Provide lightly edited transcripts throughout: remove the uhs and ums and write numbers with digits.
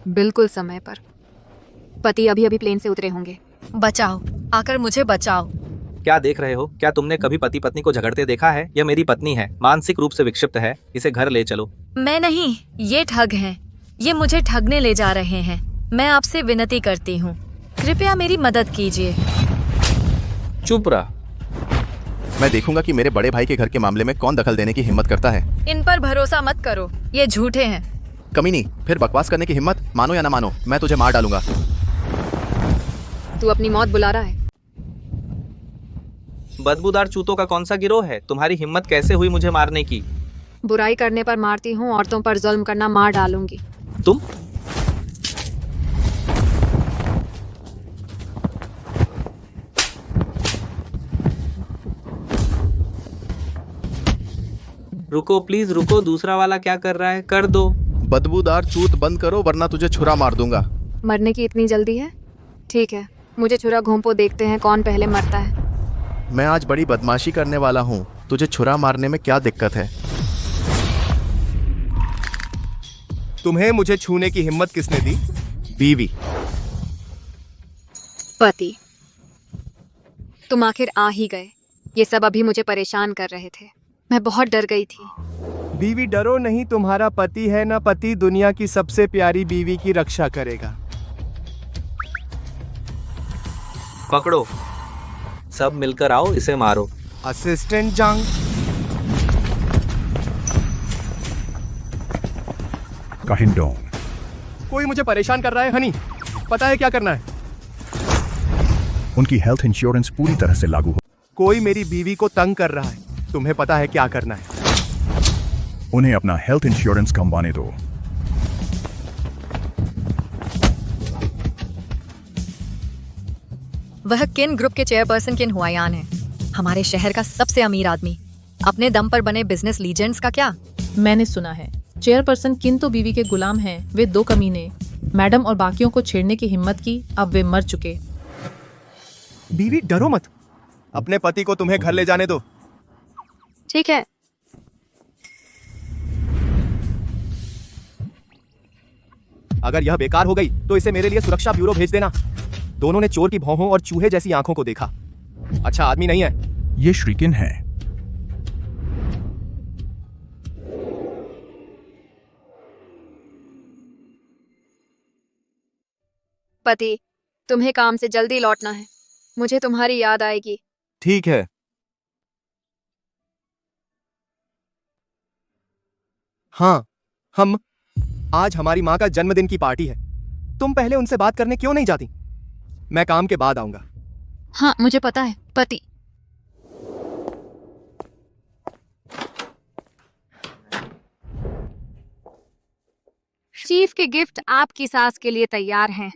बिल्कुल समय पर। पति अभी अभी प्लेन से उतरे होंगे। बचाओ, आकर मुझे बचाओ। क्या देख रहे हो? क्या तुमने कभी पति पत्नी को झगड़ते देखा है? यह मेरी पत्नी है, मानसिक रूप से विक्षिप्त है, इसे घर ले चलो। मैं नहीं, ये ठग हैं। ये मुझे ठगने ले जा रहे हैं। मैं आपसे विनती करती हूँ, कृपया मेरी मदद कीजिए। चुप रह। मैं देखूंगा कि मेरे बड़े भाई के घर के मामले में कौन दखल देने की हिम्मत करता है। इन पर भरोसा मत करो, ये झूठे हैं। कमीनी, फिर बकवास करने की हिम्मत, मानो या ना मानो, मैं तुझे मार डालूंगा। तू अपनी मौत बुला रहा है। बदबूदार चूतों का कौन सा गिरोह है? तुम्हारी हिम्मत कैसे हुई मुझे मारने की? बुराई करने पर मारती हूँ, औरतों पर जुल्म करना मार डालूंगी। तुम? रुको प्लीज रुको, दूसरा वाला क्या कर रहा है? कर दो। बदबूदार चूत बंद करो वरना तुझे छुरा मार दूंगा। मरने की इतनी जल्दी है? ठीक है, मुझे छुरा घोंपो, देखते हैं कौन पहले मरता है। मैं आज बड़ी बदमाशी करने वाला हूँ, तुझे छुरा मारने में क्या दिक्कत है? तुम्हें मुझे छूने की हिम्मत किसने दी? बीवी। पति, तुम आखिर आ ही गए। ये सब अभी मुझे परेशान कर रहे थे। मैं बहुत डर गई थी। बीवी डरो नहीं, तुम्हारा पति है ना, पति दुनिया की सबसे प्यारी बीवी की रक्षा करेगा। पकड़ो, सब मिलकर आओ, इसे मारो। असिस्टेंट जांग। कोई मुझे परेशान कर रहा है हनी, पता है क्या करना है? उनकी हेल्थ इंश्योरेंस पूरी तरह से लागू हो। कोई मेरी बीवी को तंग कर रहा है, तुम्हें पता है क्या करना है? उन्हें अपना हेल्थ इंश्योरेंस कमवाने दो। वह किन ग्रुप के चेयरपर्सन किन हुआयान है, हमारे शहर का सबसे अमीर आदमी। अपने दम पर बने बिजनेस लीजेंड्स का क्या? मैंने सुना है चेयरपर्सन किन तो बीवी के गुलाम हैं। वे दो कमीने मैडम और बाकियों को छेड़ने की हिम्मत की, अब वे मर चुके। बीवी डरो मत, अपने पति को तुम्हें घर ले जाने दो। ठीक है। अगर यह बेकार हो गई तो इसे मेरे लिए सुरक्षा ब्यूरो भेज देना। दोनों ने चोर की भौहों और चूहे जैसी आंखों को देखा। अच्छा आदमी नहीं है। ये श्रीकिन है। पति, तुम्हें काम से जल्दी लौटना है, मुझे तुम्हारी याद आएगी। ठीक है। हाँ, आज हमारी माँ का जन्मदिन की पार्टी है। तुम पहले उनसे बात करने क्यों नहीं जाती? मैं काम के बाद आऊंगा। हाँ, मुझे पता है पति। चीफ के गिफ्ट आपकी सास के लिए तैयार हैं।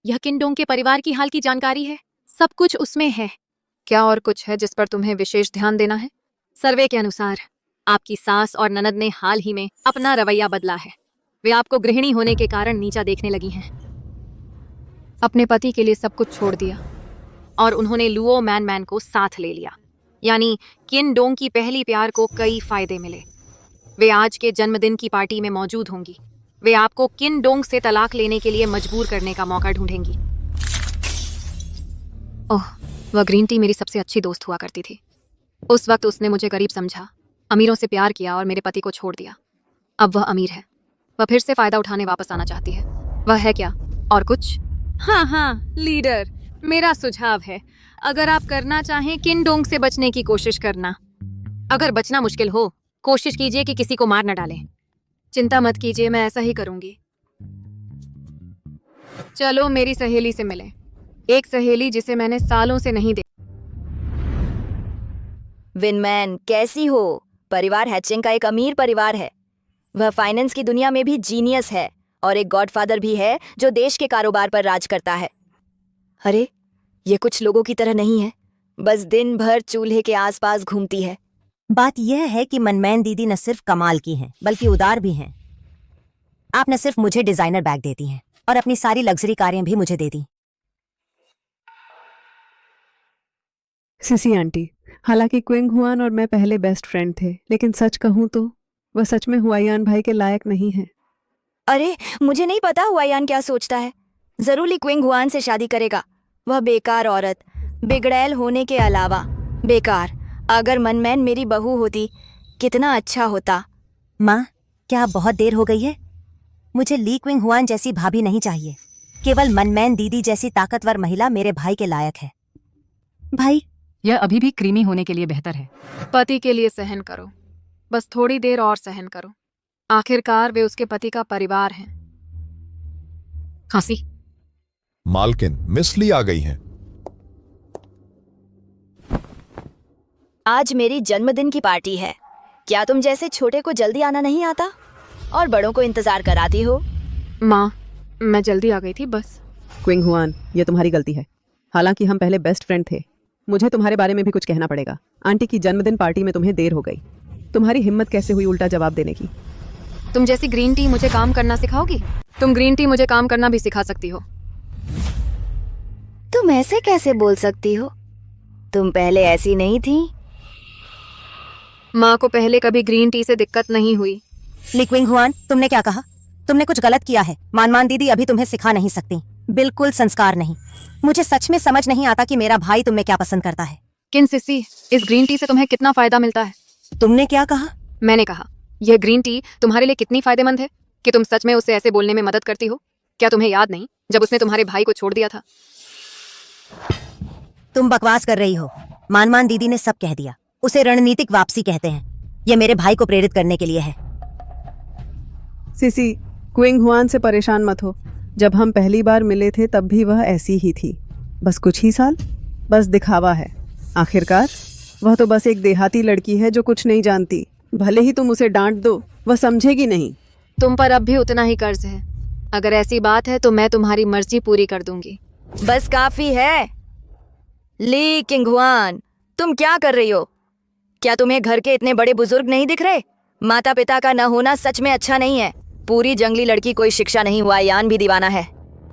यह किनडोंग के परिवार की हाल की जानकारी है, सब कुछ उसमें है। क्या और कुछ है जिस पर तुम्हें विशेष ध्यान देना है? सर्वे के अनुसार आपकी सास और ननद ने हाल ही में अपना रवैया बदला है। वे आपको गृहिणी होने के कारण नीचा देखने लगी हैं। अपने पति के लिए सब कुछ छोड़ दिया और उन्होंने लुओ मैन को साथ ले लिया। यानी किनडोंग की पहली प्यार को कई फायदे मिले। वे आज के जन्मदिन की पार्टी में मौजूद होंगी। वे आपको किनडोंग से तलाक लेने के लिए मजबूर करने का मौका ढूंढेंगी। ओह, वह ग्रीन टी मेरी सबसे अच्छी दोस्त हुआ करती थी। उस वक्त उसने मुझे गरीब समझा, अमीरों से प्यार किया और मेरे पति को छोड़ दिया। अब वह अमीर है, वह फिर से फायदा उठाने वापस आना चाहती है। वह है क्या और कुछ? हाँ लीडर, मेरा सुझाव है, अगर आप करना चाहें किनडोंग से बचने की कोशिश करना। अगर बचना मुश्किल हो, कोशिश कीजिए कि किसी को मार न डालें। चिंता मत कीजिए, मैं ऐसा ही करूंगी। चलो मेरी सहेली से मिलें, एक सहेली जिसे मैंने सालों से नहीं देखा। विनमैन कैसी हो? परिवार हैचिंग का एक अमीर परिवार है। वह फाइनेंस की दुनिया में भी जीनियस है और एक गॉडफादर भी है जो देश के कारोबार पर राज करता है। अरे, ये कुछ लोगों की तरह नहीं है, बस दिन भर चूल्हे के आसपास घूमती है। बात यह है कि मनमैन दीदी न सिर्फ कमाल की हैं, बल्कि उदार भी हैं। आप न सिर्फ मुझे डिजाइनर बैग देती हैं और अपनी सारी लग्जरी कारें भी मुझे दे दी। सिसी आंटी, हालांकि क्विंग हुआन और मैं पहले बेस्ट फ्रेंड थे, लेकिन सच कहूं तो वह सच में हुआयान भाई के लायक नहीं है। अरे मुझे नहीं पता हुआयान क्या सोचता है। जरूर ली क्विंग हुआन से शादी करेगा। वह बेकार औरत, बिगड़ैल होने के अलावा बेकार। अगर मनमैन मेरी बहू होती कितना अच्छा होता। माँ, क्या अब बहुत देर हो गई है? मुझे ली क्विंग हुआन जैसी भाभी नहीं चाहिए। केवल मनमैन दीदी जैसी ताकतवर महिला मेरे भाई के लायक है। भाई, यह अभी भी क्रीमी होने के लिए बेहतर है। पति के लिए सहन करो, बस थोड़ी देर और सहन करो। आखिरकार वे उसके पति का परिवार हैं। खांसी। मालकिन, मिस ली आ गई हैं। आज मेरी जन्मदिन की पार्टी है। क्या तुम जैसे छोटे को जल्दी आना नहीं आता और बड़ों को इंतजार कराती हो? माँ, मैं जल्दी आ गई थी बस। क्विंग हुआन, ये तुम्हारी गलती है। हालांकि हम पहले बेस्ट फ्रेंड थे। मुझे तुम्हारे बारे में भी कुछ कहना पड़ेगा। आंटी की जन्मदिन पार्टी में तुम्हें देर हो गई। तुम्हारी हिम्मत कैसे हुई उल्टा जवाब देने की? तुम जैसी ग्रीन टी मुझे काम करना सिखाओगी? तुम ग्रीन टी मुझे काम करना भी सिखा सकती हो। तुम ऐसे कैसे बोल सकती हो? तुम पहले ऐसी नहीं थी। माँ को पहले कभी ग्रीन टी से दिक्कत नहीं हुई। ली क्विंग हुआन, तुमने क्या कहा? तुमने कुछ गलत किया है। मान दीदी अभी तुम्हें सिखा नहीं सकती। बिल्कुल संस्कार नहीं। मुझे सच में समझ नहीं आता कि मेरा भाई तुम में क्या पसंद करता है। किन सिसी, इस ग्रीन टी से तुम्हें कितना फायदा मिलता है? तुमने क्या कहा? मैंने कहा यह ग्रीन टी तुम्हारे लिए कितनी फायदेमंद है कि तुम सच में उसे ऐसे बोलने में मदद करती हो। क्या तुम्हें याद नहीं जब उसने तुम्हारे भाई को छोड़ दिया था? तुम बकवास कर रही हो। मान दीदी ने सब कह दिया। उसे रणनीतिक वापसी कहते हैं। ये मेरे भाई को प्रेरित करने के लिए है। सिसी, क्विंग हुआन से परेशान मत हो। जब हम पहली बार मिले थे तब भी वह ऐसी ही थी। बस कुछ ही साल, बस दिखावा है। आखिरकार वह तो बस एक देहाती लड़की है जो कुछ नहीं जानती। भले ही तुम उसे डांट दो, वह समझेगी नहीं। तुम पर अब भी उतना ही कर्ज है। अगर ऐसी बात है तो मैं तुम्हारी मर्जी पूरी कर दूंगी। बस काफी है। ली किंग हुआन, तुम क्या कर रही हो? क्या तुम्हें घर के इतने बड़े बुजुर्ग नहीं दिख रहे? माता पिता का न होना सच में अच्छा नहीं है। पूरी जंगली लड़की कोई शिक्षा नहीं हुआ, यान भी दीवाना है।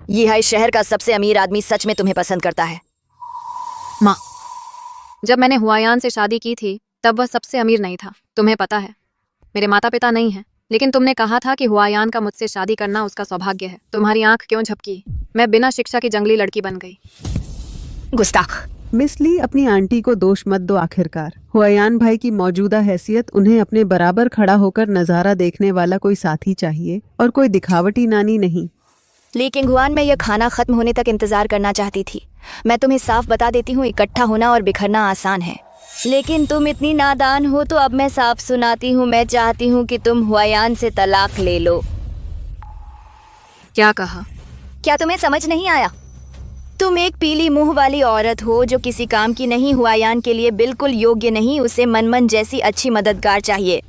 यह शहर का सबसे अमीर आदमी सच में तुम्हें पसंद करता है। माँ, जब मैंने हुआयान से शादी की थी तब वह सबसे अमीर नहीं था। तुम्हें पता है, मेरे माता पिता नहीं हैं, लेकिन तुमने कहा था कि हुआयान का मुझसे शादी करना उसका सौभाग्य है। तुम्हारी आंख क्यों झपकी? मैं बिना शिक्षा की जंगली लड़की बन गई। गुस्ताख। मिस ली, अपनी आंटी को दोष मत दो। आखिरकार हुआयान भाई की मौजूदा हैसियत उन्हें अपने बराबर खड़ा होकर नजारा देखने वाला कोई साथी चाहिए और कोई दिखावटी नानी नहीं। ली किंग हुआन, मैं यह खाना खत्म होने तक इंतजार करना चाहती थी। मैं तुम्हें साफ बता देती हूँ, इकट्ठा होना और बिखरना आसान है, लेकिन तुम इतनी नादान हो। तो अब मैं साफ सुनाती हूँ, मैं चाहती हूँ कि तुम हुआयान से तलाक ले लो। क्या कहा? क्या तुम्हें समझ नहीं आया? तुम एक पीली मुंह वाली औरत हो जो किसी काम की नहीं। हुआयान के लिए बिल्कुल योग्य नहीं। उसे मनमन जैसी अच्छी मददगार चाहिए।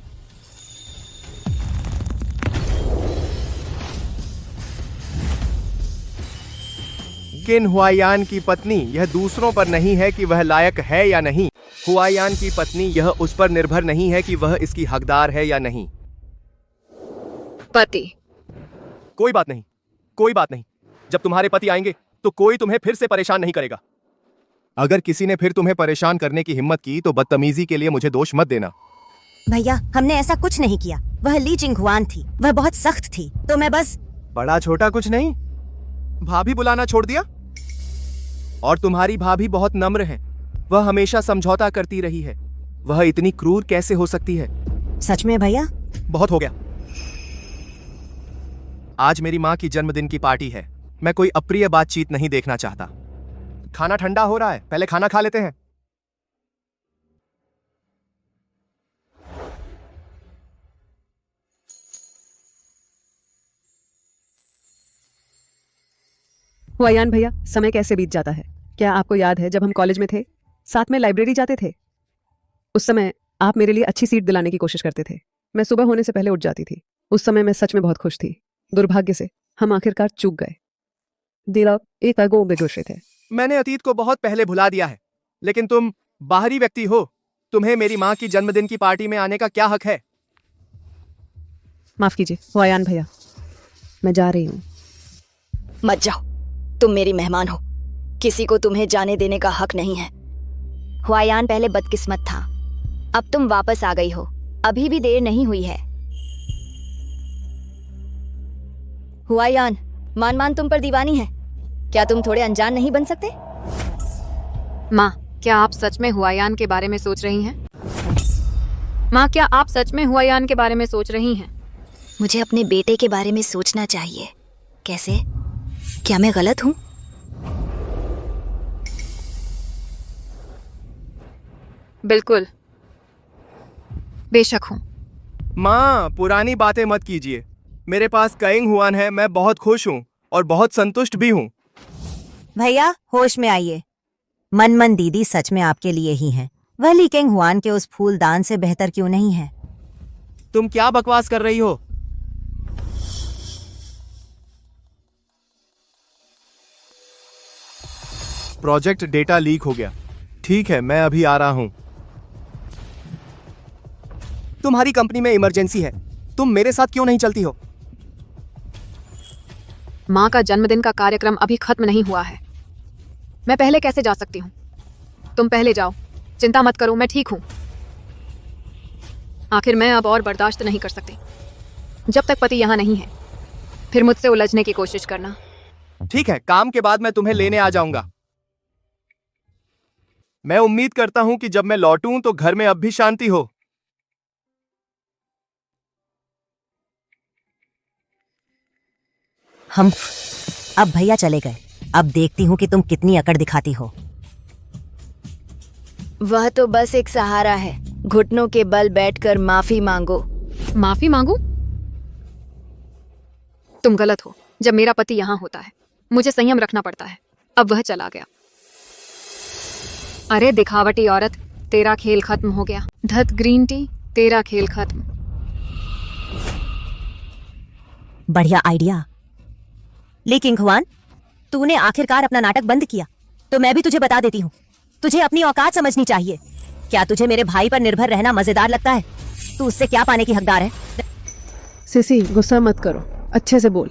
किन हुआयान की पत्नी यह दूसरों पर नहीं है कि वह लायक है या नहीं। हुआयान की पत्नी यह उस पर निर्भर नहीं है कि वह इसकी हकदार है या नहीं। पति। कोई बात नहीं, कोई बात नहीं। जब तुम्हारे पति आएंगे तो कोई तुम्हें फिर से परेशान नहीं करेगा। अगर किसी ने फिर तुम्हें परेशान करने की हिम्मत की तो बदतमीजी के लिए मुझे दोष मत देना। भैया, हमने ऐसा कुछ नहीं किया। वह ली चिंग हुआन थी, वह बहुत सख्त थी, तो मैं बस। बड़ा छोटा कुछ नहीं, भाभी बुलाना छोड़ दिया। और तुम्हारी भाभी बहुत नम्र है। वह हमेशा समझौता करती रही है। वह इतनी क्रूर कैसे हो सकती है? सच में भैया? बहुत हो गया। आज मेरी माँ की जन्मदिन की पार्टी है। मैं कोई अप्रिय बातचीत नहीं देखना चाहता। खाना ठंडा हो रहा है, पहले खाना खा लेते हैं। हुआयान भैया, समय कैसे बीत जाता है। क्या आपको याद है जब हम कॉलेज में थे, साथ में लाइब्रेरी जाते थे? उस समय आप मेरे लिए अच्छी सीट दिलाने की कोशिश करते थे। मैं सुबह होने से पहले उठ जाती थी। उस समय मैं सच में बहुत खुश थी। दुर्भाग्य से हम आखिरकार चूक गए। दिल एक अगो बेगोशे थे। मैंने अतीत को बहुत पहले भुला दिया है, लेकिन तुम बाहरी व्यक्ति हो। तुम्हें मेरी माँ की जन्मदिन की पार्टी में आने का क्या हक है? माफ कीजिए हुआयान भैया, मैं जा रही हूँ। मत जाओ, तुम मेरी मेहमान हो। किसी को तुम्हें जाने देने का हक नहीं है। हुआयान पहले बदकिस्मत था, अब तुम वापस आ गई हो। अभी भी देर नहीं हुई है। हुआयान, मान मान तुम पर दीवानी है। क्या तुम थोड़े अनजान नहीं बन सकते? माँ, क्या आप सच में हुआयान के बारे में सोच रही हैं? माँ, क्या आप सच में हुआयान के बारे में सोच रही हैं? मुझे अपने बेटे के बारे में सोचना चाहिए। कैसे? क्या मैं गलत हूँ? बिल्कुल, बेशक हूँ। माँ, पुरानी बातें मत कीजिए। मेरे पास कइंग हुआन है, मैं बहुत खुश हूँ और बहुत संतुष्ट भी हूँ। भैया होश में आइए। मनमन दीदी सच में आपके लिए ही हैं। वह ली किंग हुआन के उस फूलदान से बेहतर क्यों नहीं है? तुम क्या बकवास कर रही हो? प्रोजेक्ट डेटा लीक हो गया। ठीक है, मैं अभी आ रहा हूं। तुम्हारी कंपनी में इमरजेंसी है, तुम मेरे साथ क्यों नहीं चलती हो? माँ का जन्मदिन का कार्यक्रम अभी खत्म नहीं हुआ है। मैं पहले कैसे जा सकती हूँ? तुम पहले जाओ, चिंता मत करो, मैं ठीक हूँ। आखिर मैं अब और बर्दाश्त नहीं कर सकती। जब तक पति यहाँ नहीं है, फिर मुझसे उलझने की कोशिश करना। ठीक है, काम के बाद मैं तुम्हें लेने आ जाऊंगा। मैं उम्मीद करता हूं कि जब मैं लौटूं तो घर में अब भी शांति हो। हम अब भैया चले गए। अब देखती हूँ कि तुम कितनी अकड़ दिखाती हो। वह तो बस एक सहारा है। घुटनों के बल बैठकर माफी मांगो। माफी मांगू? तुम गलत हो। जब मेरा पति यहाँ होता है, मुझे संयम रखना पड़ता है। अब वह चला गया। अरे दिखावटी औरत, तेरा खेल खत्म हो गया। धत ग्रीन टी, तेरा खेल खत्म। बढ़िया आइडिया। लेकिन हुआन, तूने आखिरकार अपना नाटक बंद किया, तो मैं भी तुझे बता देती हूँ। तुझे अपनी औकात समझनी चाहिए। क्या तुझे मेरे भाई पर निर्भर रहना मजेदार लगता है? तू उससे क्या पाने की हकदार है? सिसी, गुस्सा मत करो, अच्छे से बोल।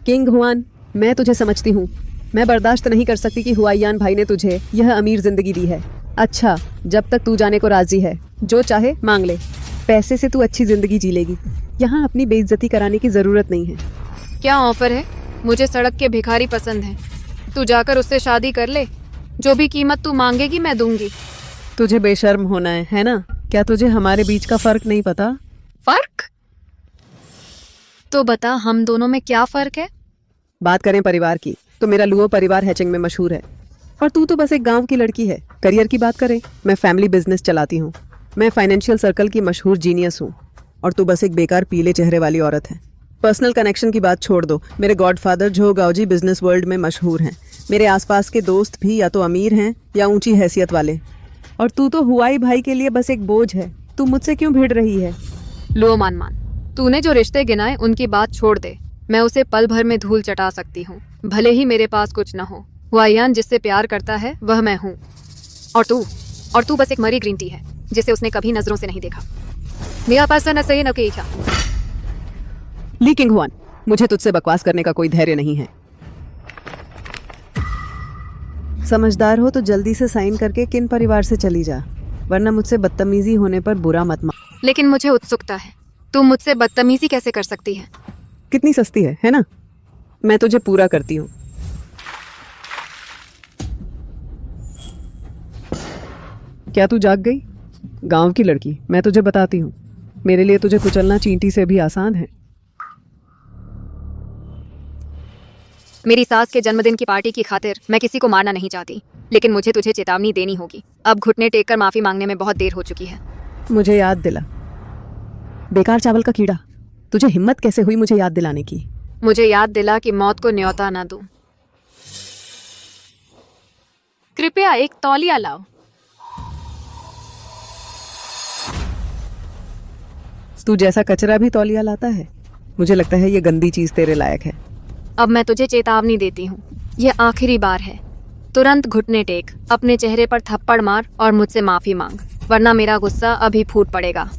किंग हुआन, मैं तुझे समझती हूँ। मैं बर्दाश्त नहीं कर सकती कि हुआयान भाई ने तुझे यह अमीर जिंदगी दी है। अच्छा, जब तक तू जाने को राजी है, जो चाहे मांग ले। पैसे से तू अच्छी जिंदगी जी लेगी। यहाँ अपनी बेइज्जती कराने की जरूरत नहीं है। क्या ऑफर है? मुझे सड़क के भिखारी पसंद हैं। तू जाकर उससे शादी कर ले। जो भी कीमत तू मांगेगी मैं दूंगी। तुझे बेशर्म होना है ना? क्या तुझे हमारे बीच का फर्क नहीं पता? फर्क? तो बता, हम दोनों में क्या फर्क है? बात करें परिवार की, तो मेरा लुओ परिवार हैचिंग में मशहूर है, और तू तो बस एक गांव की लड़की है। करियर की बात करें, मैं फैमिली बिजनेस चलाती हूँ। मैं फाइनेंशियल सर्कल की मशहूर जीनियस हूँ, और तू बस एक बेकार पीले चेहरे वाली औरत है। पर्सनल कनेक्शन की बात छोड़ दो। मेरे गॉडफादर झो गाओजी बिजनेस वर्ल्ड में मशहूर हैं। मेरे आसपास के दोस्त भी या तो अमीर हैं या ऊंची हैसियत वाले, और तू तो हुआई भाई के लिए बस एक बोझ है। तू मुझसे क्यों भिड़ रही है? लो मान, तूने जो रिश्ते गिनाए उनकी बात छोड़ दे। मैं उसे पल भर में धूल चटा सकती हूँ, भले ही मेरे पास कुछ न हो। हुआयान जिससे प्यार करता है वह मैं हूँ, और तू बस एक मरी ग्रीन टी है जिसे उसने कभी नजरों से नहीं देखा। मेरा पास न सही न कही क्या। ली किंग हुआन, मुझे तुझसे बकवास करने का कोई धैर्य नहीं है। समझदार हो तो जल्दी से साइन करके किन परिवार से चली जा, वरना मुझसे बदतमीजी होने पर बुरा मत मान। लेकिन मुझे उत्सुकता है, तू मुझसे बदतमीजी कैसे कर सकती है? कितनी सस्ती है ना? मैं तुझे पूरा करती हूँ। क्या तू जाग गई? गांव की लड़की, मैं तुझे बताती हूँ, मेरे लिए तुझे कुचलना चींटी से भी आसान है। मेरी सास के जन्मदिन की पार्टी की खातिर मैं किसी को मारना नहीं चाहती, लेकिन मुझे तुझे चेतावनी देनी होगी। अब घुटने टेक कर माफी मांगने में बहुत देर हो चुकी है। मुझे याद दिला। बेकार चावल का कीड़ा, तुझे हिम्मत कैसे हुई मुझे याद दिलाने की? मुझे याद दिला कि मौत को न्योता ना दूं। कृपया एक तौलिया लाओ। तू जैसा कचरा भी तौलिया लाता है। मुझे लगता है ये गंदी चीज तेरे लायक है। अब मैं तुझे चेतावनी देती हूँ, यह आखिरी बार है। तुरंत घुटने टेक, अपने चेहरे पर थप्पड़ मार और मुझसे माफी मांग, वरना मेरा गुस्सा अभी फूट पड़ेगा।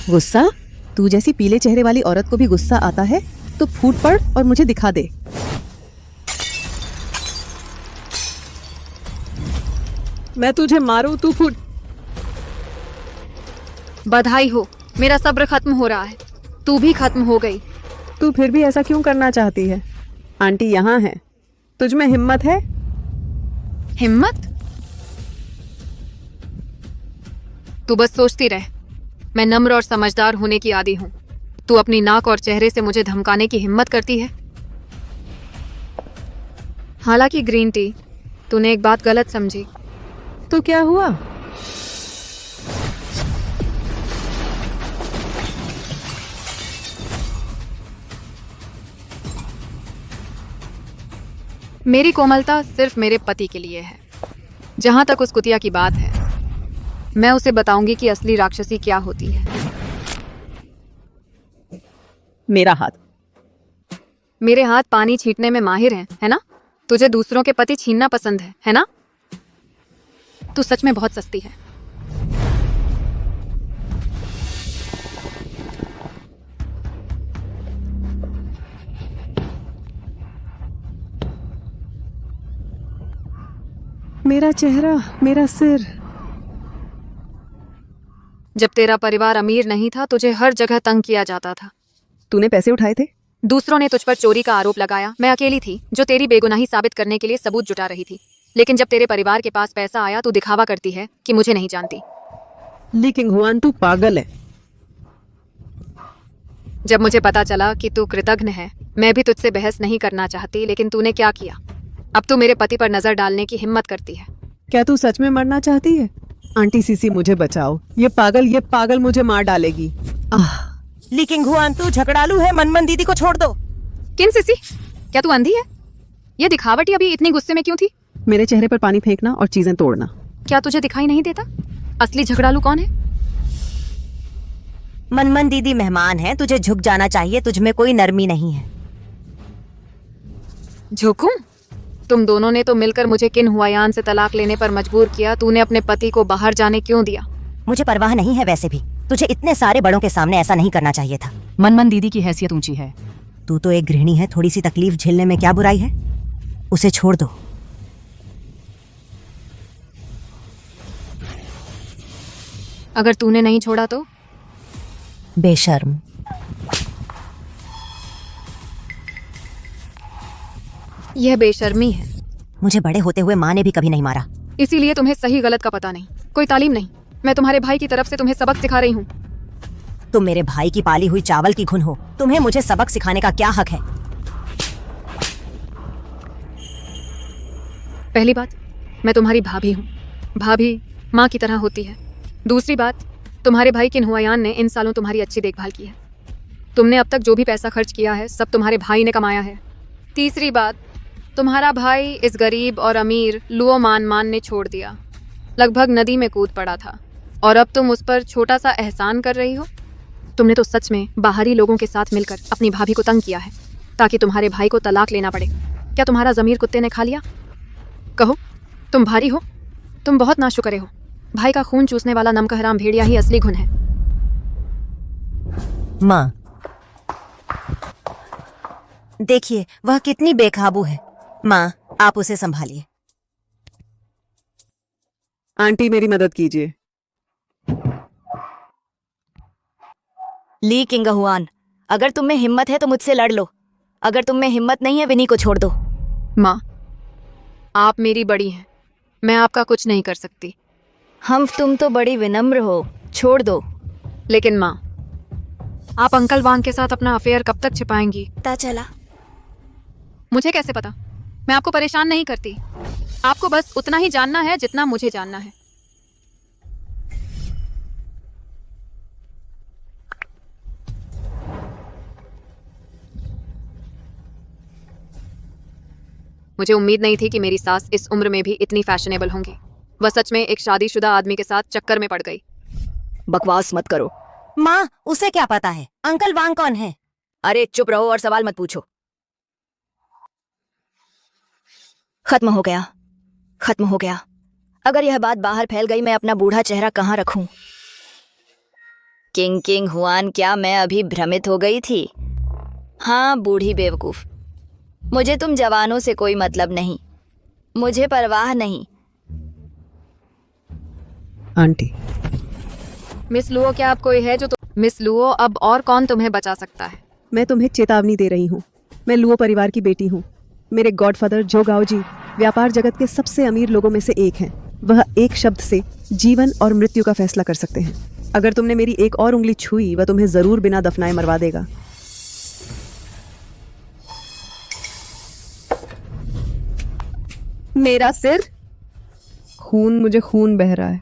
गुस्सा? तू जैसी पीले चेहरे वाली औरत को भी गुस्सा आता है तो फूट पड़ और मुझे दिखा दे। मैं तुझे मारूं, तू फूट। बधाई हो, मेरा सब्र खत्म हो रहा है। तू भी खत्म हो गई। तू फिर भी ऐसा क्यों करना चाहती है? आंटी यहाँ है। तुझ में हिम्मत है? हिम्मत? तू बस सोचती रह। मैं नम्र और समझदार होने की आदी हूं। तू अपनी नाक और चेहरे से मुझे धमकाने की हिम्मत करती है। हालांकि ग्रीन टी, तूने एक बात गलत समझी। तो क्या हुआ? मेरी कोमलता सिर्फ मेरे पति के लिए है। जहां तक उस कुतिया की बात है, मैं उसे बताऊंगी कि असली राक्षसी क्या होती है। मेरा हाथ। मेरे हाथ पानी छींटने में माहिर हैं, है ना? तुझे दूसरों के पति छीनना पसंद है ना? तू सच में बहुत सस्ती है। मेरा चेहरा, मेरा सिर। जब तेरा परिवार अमीर नहीं था, तुझे हर जगह तंग किया जाता था। तूने पैसे उठाए थे? दूसरों ने तुझ पर चोरी का आरोप लगाया। मैं अकेली थी जो तेरी बेगुनाही साबित करने के लिए सबूत जुटा रही थी। लेकिन जब तेरे परिवार के पास पैसा आया, तू दिखावा करती है कि मुझे नहीं जानती। लेकिन हुआन, तू पागल है। जब मुझे पता चला कि तू कृतघ्न है, मैं भी तुझसे बहस नहीं करना चाहती, लेकिन तूने क्या किया? अब तू मेरे पति पर नजर डालने की हिम्मत करती है। क्या तू सच में मरना चाहती है? आंटी सीसी, मुझे बचाओ। ये पागल मुझे मार डालेगी। लीकिंग हुआन, तू झगड़ालू है। मनमन दीदी को छोड़ दो। किन सिसी? क्या तू अंधी है? ये दिखावटी अभी इतनी गुस्से में क्यों थी? मेरे चेहरे पर पानी फेंकना और चीजें तोड़ना। क्या तुझे दिखाई नहीं देता? असली झगड़ालू कौन है? मनमन दीदी मेहमान है, तुझे झुक जाना चाहिए। तुझ में कोई नरमी नहीं है। झुकूं? तुम दोनों ने तो मिलकर मुझे किन हुआयान से तलाक लेने पर मजबूर किया। तूने अपने पति को बाहर जाने क्यों दिया? मुझे परवाह नहीं है। वैसे भी तुझे इतने सारे बड़ों के सामने ऐसा नहीं करना चाहिए था। मनमन दीदी की हैसियत ऊंची है। तू तो एक गृहिणी है। थोड़ी सी तकलीफ झेलने में क्या बुराई है? उसे छोड़ दो। अगर तूने नहीं छोड़ा तो? बेशर्म। यह बेशर्मी है। मुझे बड़े होते हुए माँ ने भी कभी नहीं मारा। इसीलिए तुम्हें सही गलत का पता नहीं, कोई तालीम नहीं। मैं तुम्हारे भाई की तरफ से तुम्हें सबक सिखा रही हूँ। तुम मेरे भाई की पाली हुई चावल की घुन हो। तुम्हें मुझे सबक सिखाने का क्या हक है? पहली बात, मैं तुम्हारी भाभी हूँ। भाभी माँ की तरह होती है। दूसरी बात, तुम्हारे भाई किन हुआयान ने इन सालों तुम्हारी अच्छी देखभाल की है। तुमने अब तक जो भी पैसा खर्च किया है, सब तुम्हारे भाई ने कमाया है। तीसरी बात, तुम्हारा भाई इस गरीब और अमीर लुओ मान ने छोड़ दिया। लगभग नदी में कूद पड़ा था और अब तुम उस पर छोटा सा एहसान कर रही हो। तुमने तो सच में बाहरी लोगों के साथ मिलकर अपनी भाभी को तंग किया है ताकि तुम्हारे भाई को तलाक लेना पड़े। क्या तुम्हारा ज़मीर कुत्ते ने खा लिया? कहो, तुम भारी हो? तुम बहुत नाशुक्रे हो। भाई का खून चूसने वाला नमक हराम भेड़िया ही असली घुन है। माँ, देखिए वह कितनी बेकाबू है। माँ, आप उसे संभालिए। आंटी, मेरी मदद कीजिए। ली किंग हुआन, अगर तुम में हिम्मत है तो मुझसे लड़ लो। अगर तुम में हिम्मत नहीं है, विनी को छोड़ दो। माँ, आप मेरी बड़ी हैं। मैं आपका कुछ नहीं कर सकती। तुम तो बड़ी विनम्र हो, छोड़ दो। लेकिन माँ, आप अंकल वांग के साथ अपना अफेयर कब तक छिपाएंगी? पता चला? मुझे कैसे पता? मैं आपको परेशान नहीं करती। आपको बस उतना ही जानना है जितना मुझे जानना है। मुझे उम्मीद नहीं थी कि मेरी सास इस उम्र में भी इतनी फैशनेबल होंगी। वह सच में एक शादीशुदा आदमी के साथ चक्कर में पड़ गई। बकवास मत करो। माँ, उसे क्या पता है अंकल वांग कौन है? अरे चुप रहो और सवाल मत पूछो। खत्म हो गया, खत्म हो गया। अगर यह बात बाहर फैल गई, मैं अपना बूढ़ा चेहरा कहाँ रखूं? किंग हुआन, क्या मैं अभी भ्रमित हो गई थी? हाँ, बूढ़ी बेवकूफ। मुझे तुम जवानों से कोई मतलब नहीं, मुझे परवाह नहीं। आंटी, मिस लुओ, क्या आप कोई है जो मिस लुओ, अब और कौन तुम्हें बचा सकता है? मैं तुम्हें चेतावनी दे रही हूँ। मैं लुओ परिवार की बेटी हूँ। मेरे गॉडफादर जो गाओजी व्यापार जगत के सबसे अमीर लोगों में से एक हैं। वह एक शब्द से जीवन और मृत्यु का फैसला कर सकते हैं। अगर तुमने मेरी एक और उंगली छुई, वह तुम्हें जरूर बिना दफनाए मरवा देगा। मेरा सिर, मुझे खून बह रहा है।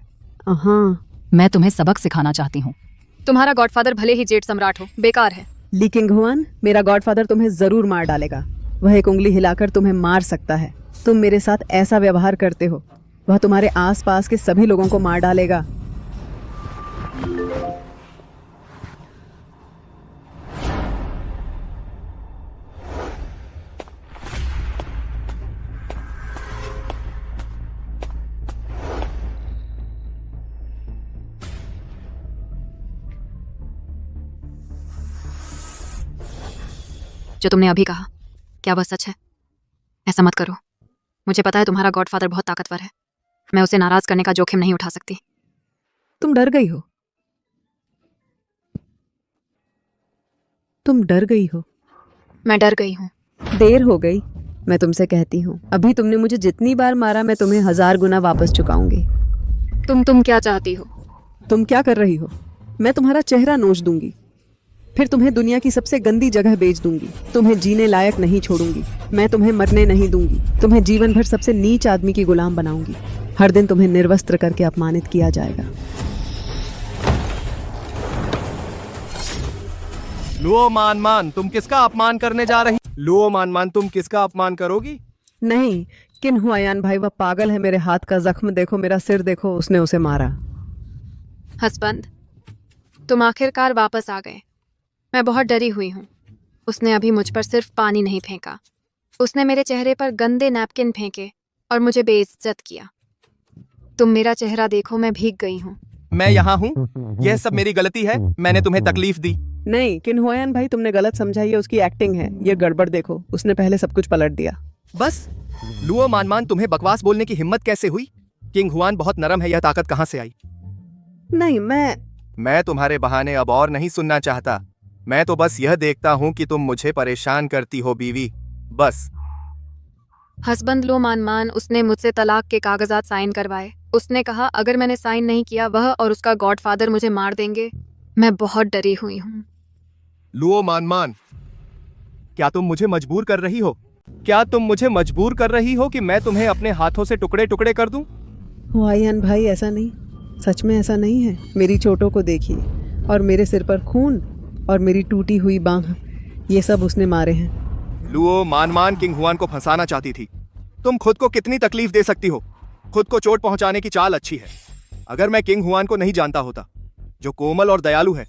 हाँ, मैं तुम्हें सबक सिखाना चाहती हूँ। तुम्हारा गॉडफादर भले ही जेठ सम्राट हो, बेकार है। ली किंग हुआन, मेरा गॉडफादर तुम्हें जरूर मार डालेगा। वह एक उंगली हिलाकर तुम्हें मार सकता है। तुम मेरे साथ ऐसा व्यवहार करते हो, वह तुम्हारे आसपास के सभी लोगों को मार डालेगा। जो तुमने अभी कहा, क्या वह सच है? ऐसा मत करो। मुझे पता है तुम्हारा गॉडफादर बहुत ताकतवर है। मैं उसे नाराज करने का जोखिम नहीं उठा सकती। तुम डर गई हो। तुम डर गई हो। मैं डर गई हूँ। देर हो गई। मैं तुमसे कहती हूँ, अभी तुमने मुझे जितनी बार मारा, मैं तुम्हें 1000 गुना वापस चुकाऊंगी। तुम क्या चाहती हो? तुम क्या कर रही हो? मैं तुम्हारा चेहरा नोच दूंगी, फिर तुम्हें दुनिया की सबसे गंदी जगह बेच दूंगी। तुम्हें जीने लायक नहीं छोड़ूंगी। मैं तुम्हें मरने नहीं दूंगी। तुम्हें जीवन भर सबसे नीच आदमी की गुलाम बनाऊंगी। हर दिन तुम्हें निर्वस्त्र करके अपमानित किया जाएगा। लुओ मानमान, तुम किसका अपमान करने जा रही? लुओ मानमान, तुम किसका अपमान करोगी? नहीं, किन हुआयान भाई, वह पागल है। मेरे हाथ का जख्म देखो, मेरा सिर देखो, उसने उसे मारा। हसबंद, तुम आखिरकार वापस आ गए। मैं बहुत डरी हुई हूँ। उसने अभी मुझ पर सिर्फ पानी नहीं फेंका, उसने मेरे चेहरे पर गंदे नैपकिन फेंके और मुझे बेइज्जत किया। तुम मेरा चेहरा देखो, मैं भीग गई हूँ। मैं यहाँ हूँ। यह सब मेरी गलती है। मैंने तुम्हें तकलीफ दी। नहीं किन हुआयान भाई, तुमने गलत समझा। ये उसकी एक्टिंग है। ये गड़बड़ देखो, उसने पहले सब कुछ पलट दिया। बस लुओ मानमान, तुम्हें बकवास बोलने की हिम्मत कैसे हुई? किंग हुआन बहुत नरम है, यह ताकत कहाँ से आई? नहीं, मैं तुम्हारे बहाने अब और नहीं सुनना चाहता। मैं तो बस यह देखता हूँ कि तुम मुझे परेशान करती हो बीवी, बस। हसबंद लो मानमान, उसने मुझसे तलाक के कागजात साइन करवाए। उसने कहा अगर मैंने साइन नहीं किया, वह और उसका गॉडफादर मुझे मार देंगे। मैं बहुत डरी हुई हूँ। लुओ मानमान, क्या तुम मुझे मजबूर कर रही हो? क्या तुम मुझे मजबूर कर रही हो कि मैं तुम्हें अपने हाथों से टुकड़े टुकड़े कर दूं? हुआयान भाई, ऐसा नहीं, सच में ऐसा नहीं है। मेरी चोटों को देखिए, और मेरे सिर पर खून, और मेरी टूटी हुई बांह, ये सब उसने मारे हैं। लुओ मानमान किंग हुआन को फंसाना चाहती थी। तुम खुद को कितनी तकलीफ दे सकती हो? खुद को चोट पहुंचाने की चाल अच्छी है। अगर मैं किंग हुआन को नहीं जानता होता, जो कोमल और दयालु है,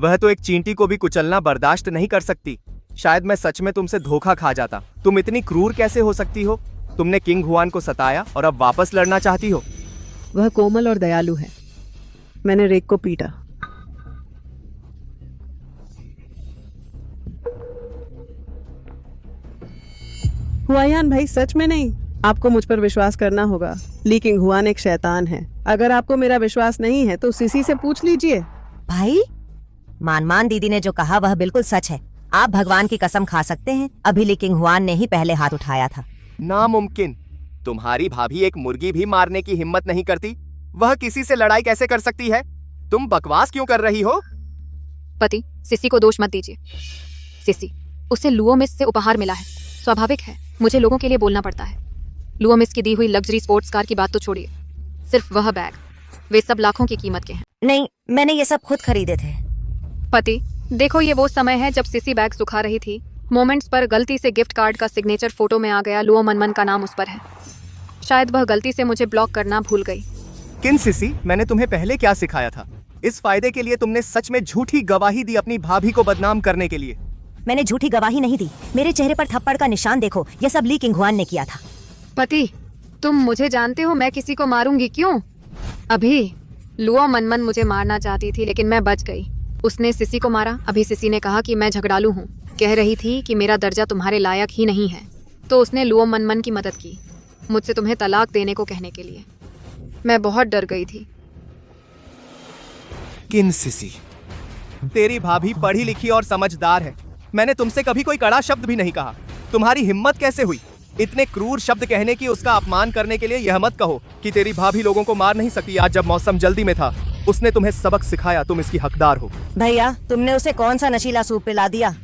वह तो एक चींटी को भी कुचलना बर्दाश्त नहीं कर सकती। शायद मैं सच में तुमसे धोखा खा जाता। तुम इतनी क्रूर कैसे हो सकती हो? तुमने किंग हुआन को सताया और अब वापस लड़ना चाहती हो? वह कोमल और दयालु है। मैंने रेक को पीटा। हुआयान भाई, सच में नहीं। आपको मुझ पर विश्वास करना होगा। ली किंग हुआन एक शैतान है। अगर आपको मेरा विश्वास नहीं है तो सिसी से पूछ लीजिए। भाई, मानमान दीदी ने जो कहा वह बिल्कुल सच है। आप भगवान की कसम खा सकते हैं, अभी ली किंग हुआन ने ही पहले हाथ उठाया था। नामुमकिन। तुम्हारी भाभी एक मुर्गी भी मारने की हिम्मत नहीं करती। वह किसी से लड़ाई कैसे कर सकती है? तुम बकवास क्यों कर रही हो? पति, सिसी को दोष मत दीजिए। सिसी, उसे लुओ मिस से उपहार मिला है। स्वाभाविक है, मुझे लोगों के लिए बोलना पड़ता है। लुओ मिस की दी हुई लग्जरी स्पोर्ट्स कार की बात तो छोड़िए, सिर्फ वह बैग, वे सब लाखों की कीमत के हैं। नहीं, मैंने ये सब खुद खरीदे थे। पति, देखो ये वो समय है जब सिसी बैग सुखा रही थी। मोमेंट्स पर गलती से गिफ्ट कार्ड का सिग्नेचर फोटो में आ गया। लुओ मनमन का नाम उस पर है। शायद वह गलती से मुझे ब्लॉक करना भूल गई। किन सिसी, मैंने तुम्हें पहले क्या सिखाया था? इस फायदे के लिए तुमने सच में झूठी गवाही दी अपनी भाभी को बदनाम करने के लिए। मैंने झूठी गवाही नहीं दी। मेरे चेहरे पर थप्पड़ का निशान देखो, यह सब ली किंग हुआन ने किया था। पति, तुम मुझे जानते हो, मैं किसी को मारूंगी क्यों? अभी लुओ मनमन मुझे मारना चाहती थी, लेकिन मैं बच गई। उसने सिसी को मारा। अभी सिसी ने कहा कि मैं झगड़ालू हूँ, कह रही थी कि मेरा दर्जा तुम्हारे लायक ही नहीं है, तो उसने लुओ मनमन की मदद की मुझसे तुम्हें तलाक देने को कहने के लिए। मैं बहुत डर गई थी। किन सिसी, तेरी भाभी पढ़ी लिखी और समझदार है। मैंने तुमसे कभी कोई कड़ा शब्द भी नहीं कहा। तुम्हारी हिम्मत कैसे हुई इतने क्रूर शब्द कहने की? उसका अपमान करने के लिए यह मत कहो कि तेरी भाभी लोगों को मार नहीं सकी। आज जब मौसम जल्दी में था, उसने तुम्हें सबक सिखाया, तुम इसकी हकदार हो। भैया, तुमने उसे कौन सा नशीला सूप पिला दिया?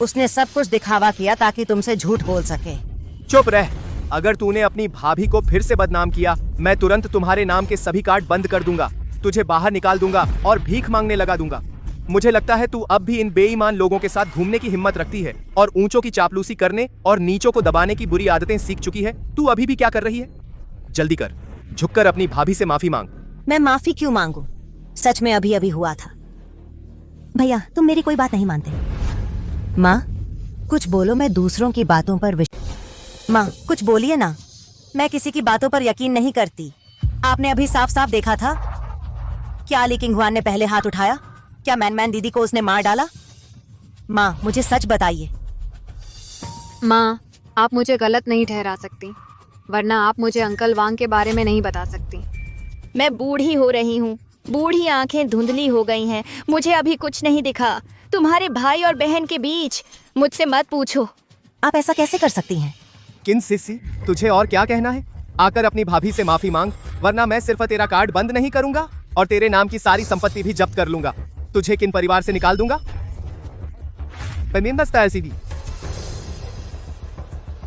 उसने सब कुछ दिखावा किया ताकि तुमसे झूठ बोल सके। चुप रह। अगर तूने अपनी भाभी को फिर से बदनाम किया, मैं तुरंत तुम्हारे नाम के सभी कार्ड बंद कर दूंगा, तुझे बाहर निकाल दूंगा और भीख मांगने लगा दूंगा। मुझे लगता है तू अब भी इन बेईमान लोगों के साथ घूमने की हिम्मत रखती है और ऊंचों की चापलूसी करने और नीचों को दबाने की बुरी आदतें सीख चुकी है। तू अभी भी क्या कर रही है? जल्दी कर, झुककर अपनी भाभी से माफी मांग। मैं माफी क्यों मांगू? सच में अभी अभी हुआ था। भैया, तुम मेरी कोई बात नहीं मानते। माँ, कुछ बोलो, मैं दूसरों की बातों पर माँ, कुछ बोलिए ना। मैं किसी की बातों पर यकीन नहीं करती। आपने अभी साफ साफ देखा था। क्या ली किंग-हुआन ने पहले हाथ उठाया? क्या मैन दीदी को उसने मार डाला? माँ, मुझे सच बताइए। माँ, आप मुझे गलत नहीं ठहरा सकती, वरना आप मुझे अंकल वांग के बारे में नहीं बता सकती। मैं बूढ़ी हो रही हूँ, बूढ़ी आंखें धुंधली हो गई हैं, मुझे अभी कुछ नहीं दिखा। तुम्हारे भाई और बहन के बीच मुझसे मत पूछो। आप ऐसा कैसे कर सकती हैं? किन सिसी, तुझे और क्या कहना है? आकर अपनी भाभी से माफी मांग, वरना मैं सिर्फ तेरा कार्ड बंद नहीं करूंगा और तेरे नाम की सारी संपत्ति भी जब्त कर लूंगा। तुझे किन परिवार से निकाल दूंगा।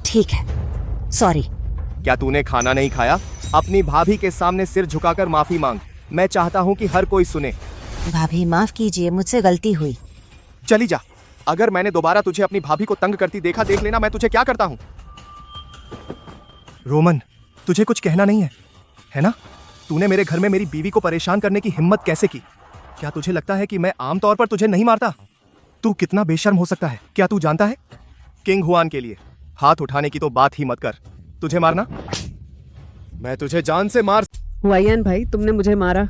ठीक है, सॉरी। क्या तूने खाना नहीं खाया? अपनी भाभी के सामने सिर झुकाकर माफी मांग। मैं चाहता हूँ कि हर कोई सुने। भाभी, माफ कीजिए, मुझसे गलती हुई। चली जा। अगर मैंने दोबारा तुझे अपनी भाभी को तंग करती देखा, देख लेना मैं तुझे क्या करता हूँ। रोमन, तुझे कुछ कहना नहीं है ना? तूने मेरे घर में मेरी बीवी को परेशान करने की हिम्मत कैसे की? क्या तुझे लगता है कि मैं आमतौर पर तुझे नहीं मारता? तू कितना बेशर्म हो सकता है? क्या तू जानता है, किंग हुआन के लिए हाथ उठाने की तो बात ही मत कर। तुझे मारना, मैं तुझे जान से मार। हुआयान भाई, तुमने मुझे मारा।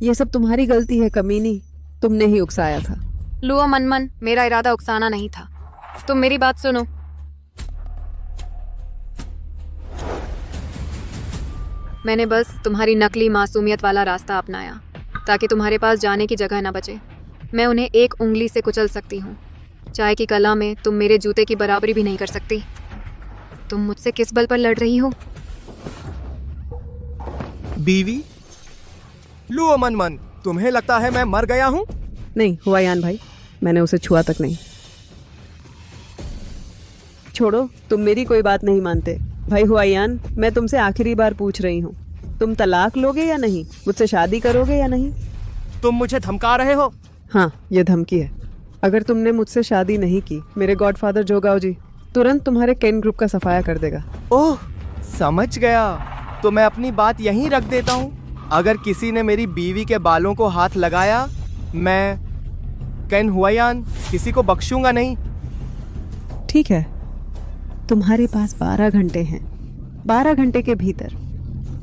ये सब तुम्हारी गलती है कमीनी, तुमने ही उकसाया था। लुओ मनमन, मेरा इरादा उकसाना नहीं था। तुम मेरी बात सुनो। मैंने बस तुम्हारी नकली मासूमियत वाला रास्ता अपनाया ताकि तुम्हारे पास जाने की जगह न बचे। मैं उन्हें एक उंगली से कुचल सकती हूँ। चाय की कला में तुम मेरे जूते की बराबरी भी नहीं कर सकती। तुम मुझसे किस बल पर लड़ रही हो? बीवी? लुओ मनमन, तुम्हें लगता है मैं मर गया हूँ? नहीं हुआयान भाई, मैंने उसे छुआ तक नहीं। छोड़ो, तुम मेरी कोई बात नहीं मानते। भाई हुआयान, मैं तुमसे आखिरी बार पूछ रही हूँ, तुम तलाक लोगे या नहीं? मुझसे शादी करोगे या नहीं? तुम मुझे धमका रहे हो? हाँ, ये धमकी है। अगर तुमने मुझसे शादी नहीं की, मेरे गॉडफादर जोगाओ जी तुरंत तुम्हारे केन ग्रुप का सफाया कर देगा। ओह, समझ गया। तो मैं अपनी बात यहीं रख देता हूँ। अगर किसी ने मेरी बीवी के बालों को हाथ लगाया, मैं केन हुआयान किसी को बख्शूंगा नहीं। ठीक है, तुम्हारे पास 12 घंटे हैं। 12 घंटे के भीतर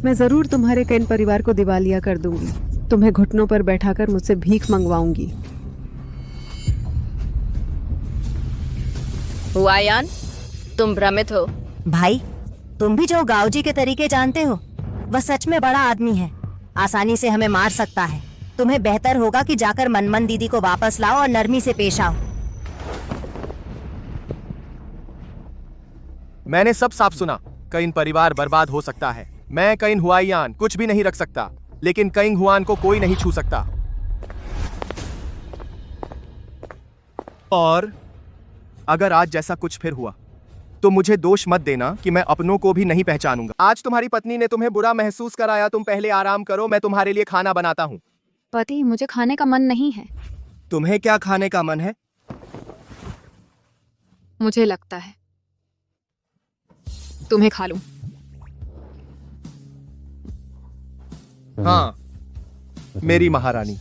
मैं जरूर तुम्हारे केन परिवार को दिवालिया कर दूंगी। तुम्हें घुटनों पर बैठाकर मुझसे भीख मंगवाऊंगी। हुआयान, तुम भ्रमित हो। भाई, तुम भी जो गाओ जी के तरीके जानते हो, वह सच में बड़ा आदमी है। आसानी से हमें मार सकता है। तुम्हें बेहतर होगा कि जाकर मनमन दीदी को वापस लाओ और नरमी से पेश आओ। मैंने सब साफ सुना। कईन परिवार बर्बाद हो सकता है। मैं कईन हुआयान कुछ भी नहीं रख सकता, लेकिन कईन हुआन को कोई नहीं छू सकता। और अगर आज जैसा कुछ फिर हुआ तो मुझे दोष मत देना कि मैं अपनों को भी नहीं पहचानूंगा। आज तुम्हारी पत्नी ने तुम्हें बुरा महसूस कराया। तुम पहले आराम करो, मैं तुम्हारे लिए खाना बनाता हूँ। पति, मुझे खाने का मन नहीं है। तुम्हें क्या खाने का मन है? मुझे लगता है तुम्हें खा लूं। हाँ, मेरी महारानी।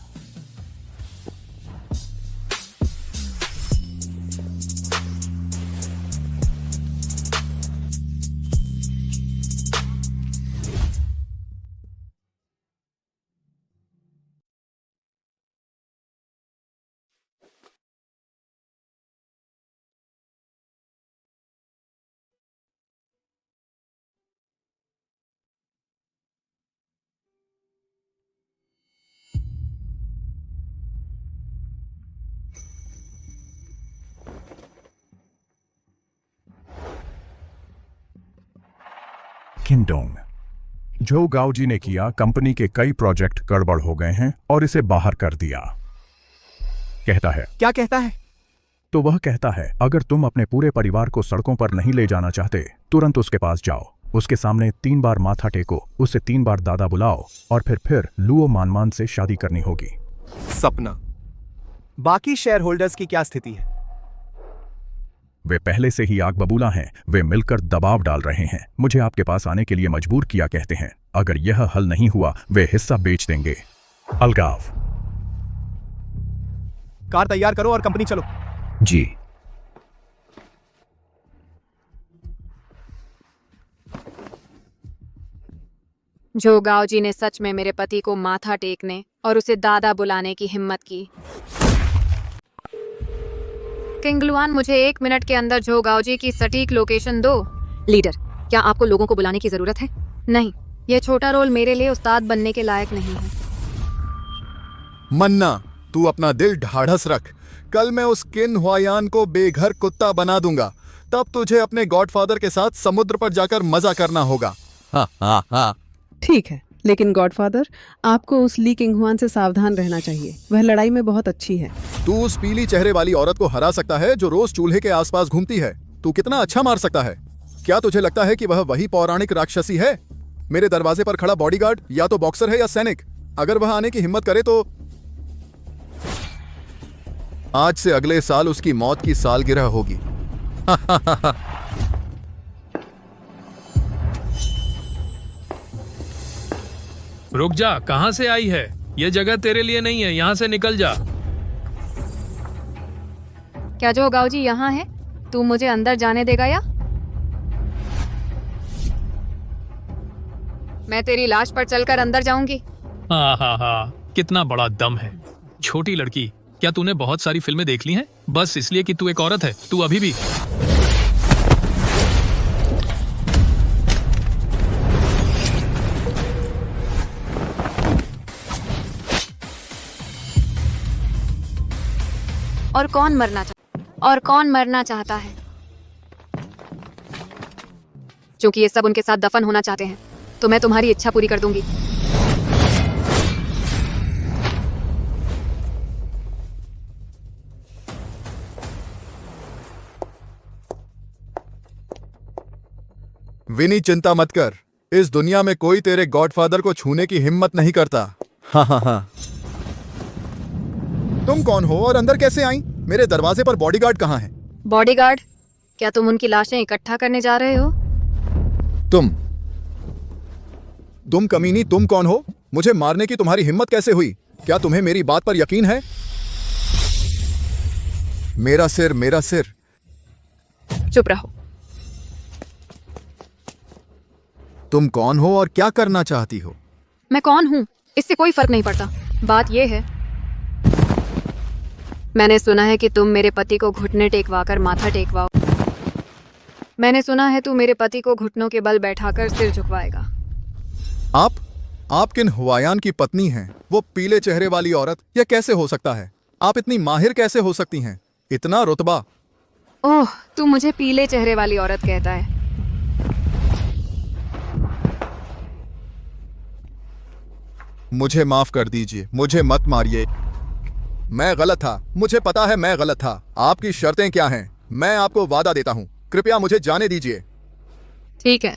किंडोंग। जो गाओजी ने किया, कंपनी के कई प्रोजेक्ट गड़बड़ हो गए हैं और इसे बाहर कर दिया। कहता है। क्या कहता है? तो वह कहता है, अगर तुम अपने पूरे परिवार को सड़कों पर नहीं ले जाना चाहते, तुरंत उसके पास जाओ, उसके सामने 3 बार माथा टेको, उससे 3 बार दादा बुलाओ और फिर लुओ मानमान से शादी करनी होगी। सपना, बाकी शेयर होल्डर्स की क्या स्थिति है? वे पहले से ही आग बबूला हैं, वे मिलकर दबाव डाल रहे हैं, मुझे आपके पास आने के लिए मजबूर किया कहते हैं। अगर यह हल नहीं हुआ, वे हिस्सा बेच देंगे। अलगाव। कार तैयार करो और कंपनी चलो। जी। जो गाओजी ने सच में मेरे पति को माथा टेकने और उसे दादा बुलाने की हिम्मत की। किंगलुआन, मुझे 1 मिनट के अंदर जो गाओजी की सटीक लोकेशन दो। लीडर, क्या आपको लोगों को बुलाने की जरूरत है? नहीं, यह छोटा रोल मेरे लिए उस्ताद बनने के लायक नहीं है। मन्ना, तू अपना दिल ढाढ़स रख। कल मैं उस किन हुआयान को बेघर कुत्ता बना दूंगा, तब तुझे अपने गॉडफादर के साथ समुद्र पर जाकर मजा करना होगा। हाँ हाँ हाँ। ठीक है, लेकिन गॉडफादर, आपको उस ली किंगहुआन से सावधान रहना चाहिए। वह लड़ाई में बहुत अच्छी है। तू उस पीली चेहरे वाली औरत को हरा सकता है जो रोज चूल्हे के आसपास घूमती है। तू कितना अच्छा मार सकता है। क्या तुझे लगता है कि वह वही पौराणिक राक्षसी है? मेरे दरवाजे पर खड़ा बॉडीगार्ड या तो बॉक्सर है या सैनिक। अगर वह आने की हिम्मत करे तो आज से अगले साल उसकी मौत की सालगिरह होगी। रुक जा, कहां से आई है? यह जगह तेरे लिए नहीं है, यहां से निकल जा। क्या जो गाओजी यहाँ है? तू मुझे अंदर जाने देगा या? मैं तेरी लाश पर चलकर अंदर जाऊंगी। हा, कितना बड़ा दम है। छोटी लड़की, क्या तूने बहुत सारी फिल्में देख ली हैं? बस इसलिए कि तू एक औरत है, तू अभी भी। और कौन मरना चाहता है? क्योंकि ये सब उनके साथ दफन होना चाहते हैं, तो मैं तुम्हारी इच्छा पूरी कर दूंगी। विनी, चिंता मत कर। इस दुनिया में कोई तेरे गॉडफादर को छूने की हिम्मत नहीं करता। हाँ हाँ हाँ। तुम कौन हो और अंदर कैसे आई? मेरे दरवाजे पर बॉडीगार्ड कहाँ है? बॉडीगार्ड? क्या तुम उनकी लाशें इकट्ठा करने जा रहे हो? तुम कमीनी, तुम कौन हो? मुझे मारने की तुम्हारी हिम्मत कैसे हुई? क्या तुम्हें मेरी बात पर यकीन है? मेरा सिर। चुप रहो। तुम कौन हो और क्या करना चाहती हो? मैं कौन हूँ इससे कोई फर्क नहीं पड़ता। बात यह है, मैंने सुना है कि तुम मेरे पति को घुटने टेकवाकर माथा टेकवाओ। मैंने सुना है तू मेरे पति को घुटनों के बल बैठाकर सिर झुकवाएगा। आप किन हुआयान की पत्नी हैं? वो पीले चेहरे वाली औरत? यह कैसे हो सकता है? आप इतनी माहिर कैसे हो सकती हैं? इतना रुतबा? ओह, तू मुझे पीले चेहरे वाली औरत कहता है। मुझे माफ कर दीजिए, मुझे मत मारिए। मैं गलत था, मुझे पता है मैं गलत था। आपकी शर्तें क्या हैं? मैं आपको वादा देता हूं, कृपया मुझे जाने दीजिए। ठीक है,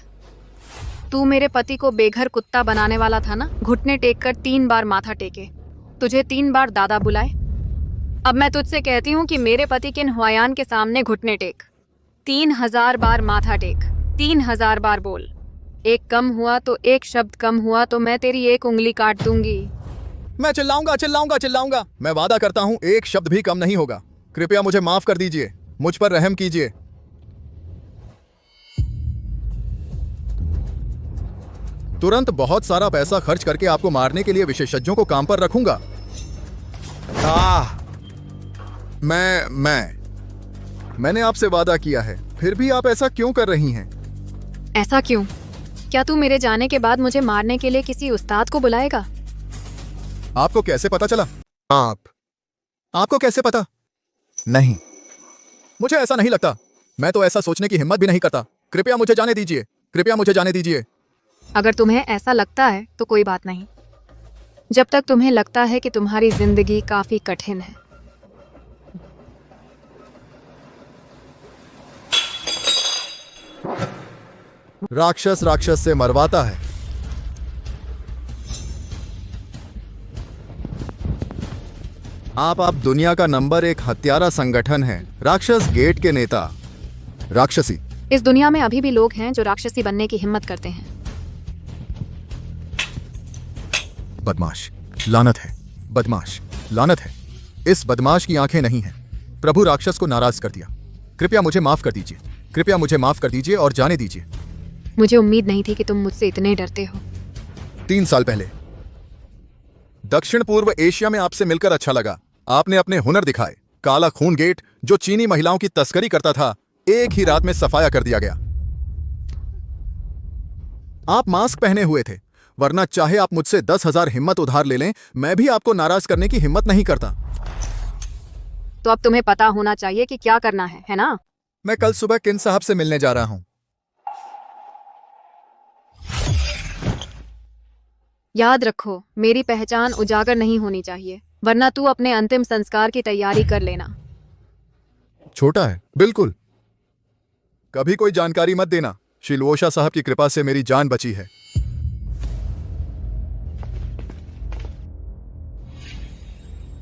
तू मेरे पति को बेघर कुत्ता बनाने वाला था ना? घुटने टेक कर 3 बार माथा टेके, तुझे 3 बार दादा बुलाए। अब मैं तुझसे कहती हूँ कि मेरे पति के हुआयान के सामने घुटने टेक, 3000 बार माथा टेक, 3000 बार बोल। एक कम हुआ तो, एक शब्द कम हुआ तो मैं तेरी एक उंगली काट दूंगी। मैं चिल्लाऊंगा। मैं वादा करता हूं एक शब्द भी कम नहीं होगा। कृपया मुझे माफ कर दीजिए, मुझ पर रहम कीजिए। तुरंत बहुत सारा पैसा खर्च करके आपको मारने के लिए विशेषज्ञों को काम पर रखूंगा। मैंने आपसे वादा किया है, फिर भी आप ऐसा क्यों कर रही हैं? ऐसा क्यों? क्या तू मेरे जाने के बाद मुझे मारने के लिए किसी उस्ताद को बुलाएगा? आपको कैसे पता चला? आपको कैसे पता? नहीं, मुझे ऐसा नहीं लगता। मैं तो ऐसा सोचने की हिम्मत भी नहीं करता। कृपया मुझे जाने दीजिए। अगर तुम्हें ऐसा लगता है तो कोई बात नहीं, जब तक तुम्हें लगता है कि तुम्हारी जिंदगी काफी कठिन है। राक्षस राक्षस से मरवाता है। आप दुनिया का नंबर 1 हत्यारा संगठन है। राक्षस गेट के नेता। राक्षसी। इस दुनिया में अभी भी लोग हैं जो राक्षसी बनने की हिम्मत करते हैं। बदमाश, लानत है। बदमाश, लानत है। इस बदमाश की आंखें नहीं हैं। प्रभु राक्षस को नाराज कर दिया। कृपया मुझे माफ कर दीजिए। कृपया मुझे माफ कर दीजिए और जाने दीजिए। मुझे उम्मीद नहीं थी कि तुम मुझसे इतने डरते हो। 3 साल पहले दक्षिण पूर्व एशिया में आपसे मिलकर अच्छा लगा। आपने अपने हुनर दिखाए। काला खून गेट जो चीनी महिलाओं की तस्करी करता था, एक ही रात में सफाया कर दिया गया। आप मास्क पहने हुए थे, वरना चाहे आप मुझसे 10,000 हिम्मत उधार ले लें, मैं भी आपको नाराज करने की हिम्मत नहीं करता। तो अब तुम्हें पता होना चाहिए कि क्या करना है ना? मैं कल सुबह किन साहब से मिलने जा रहा हूं। याद रखो, मेरी पहचान उजागर नहीं होनी चाहिए, वरना तू अपने अंतिम संस्कार की तैयारी कर लेना। छोटा है, बिल्कुल। कभी कोई जानकारी मत देना। शिलवोशा साहब की कृपा से मेरी जान बची है।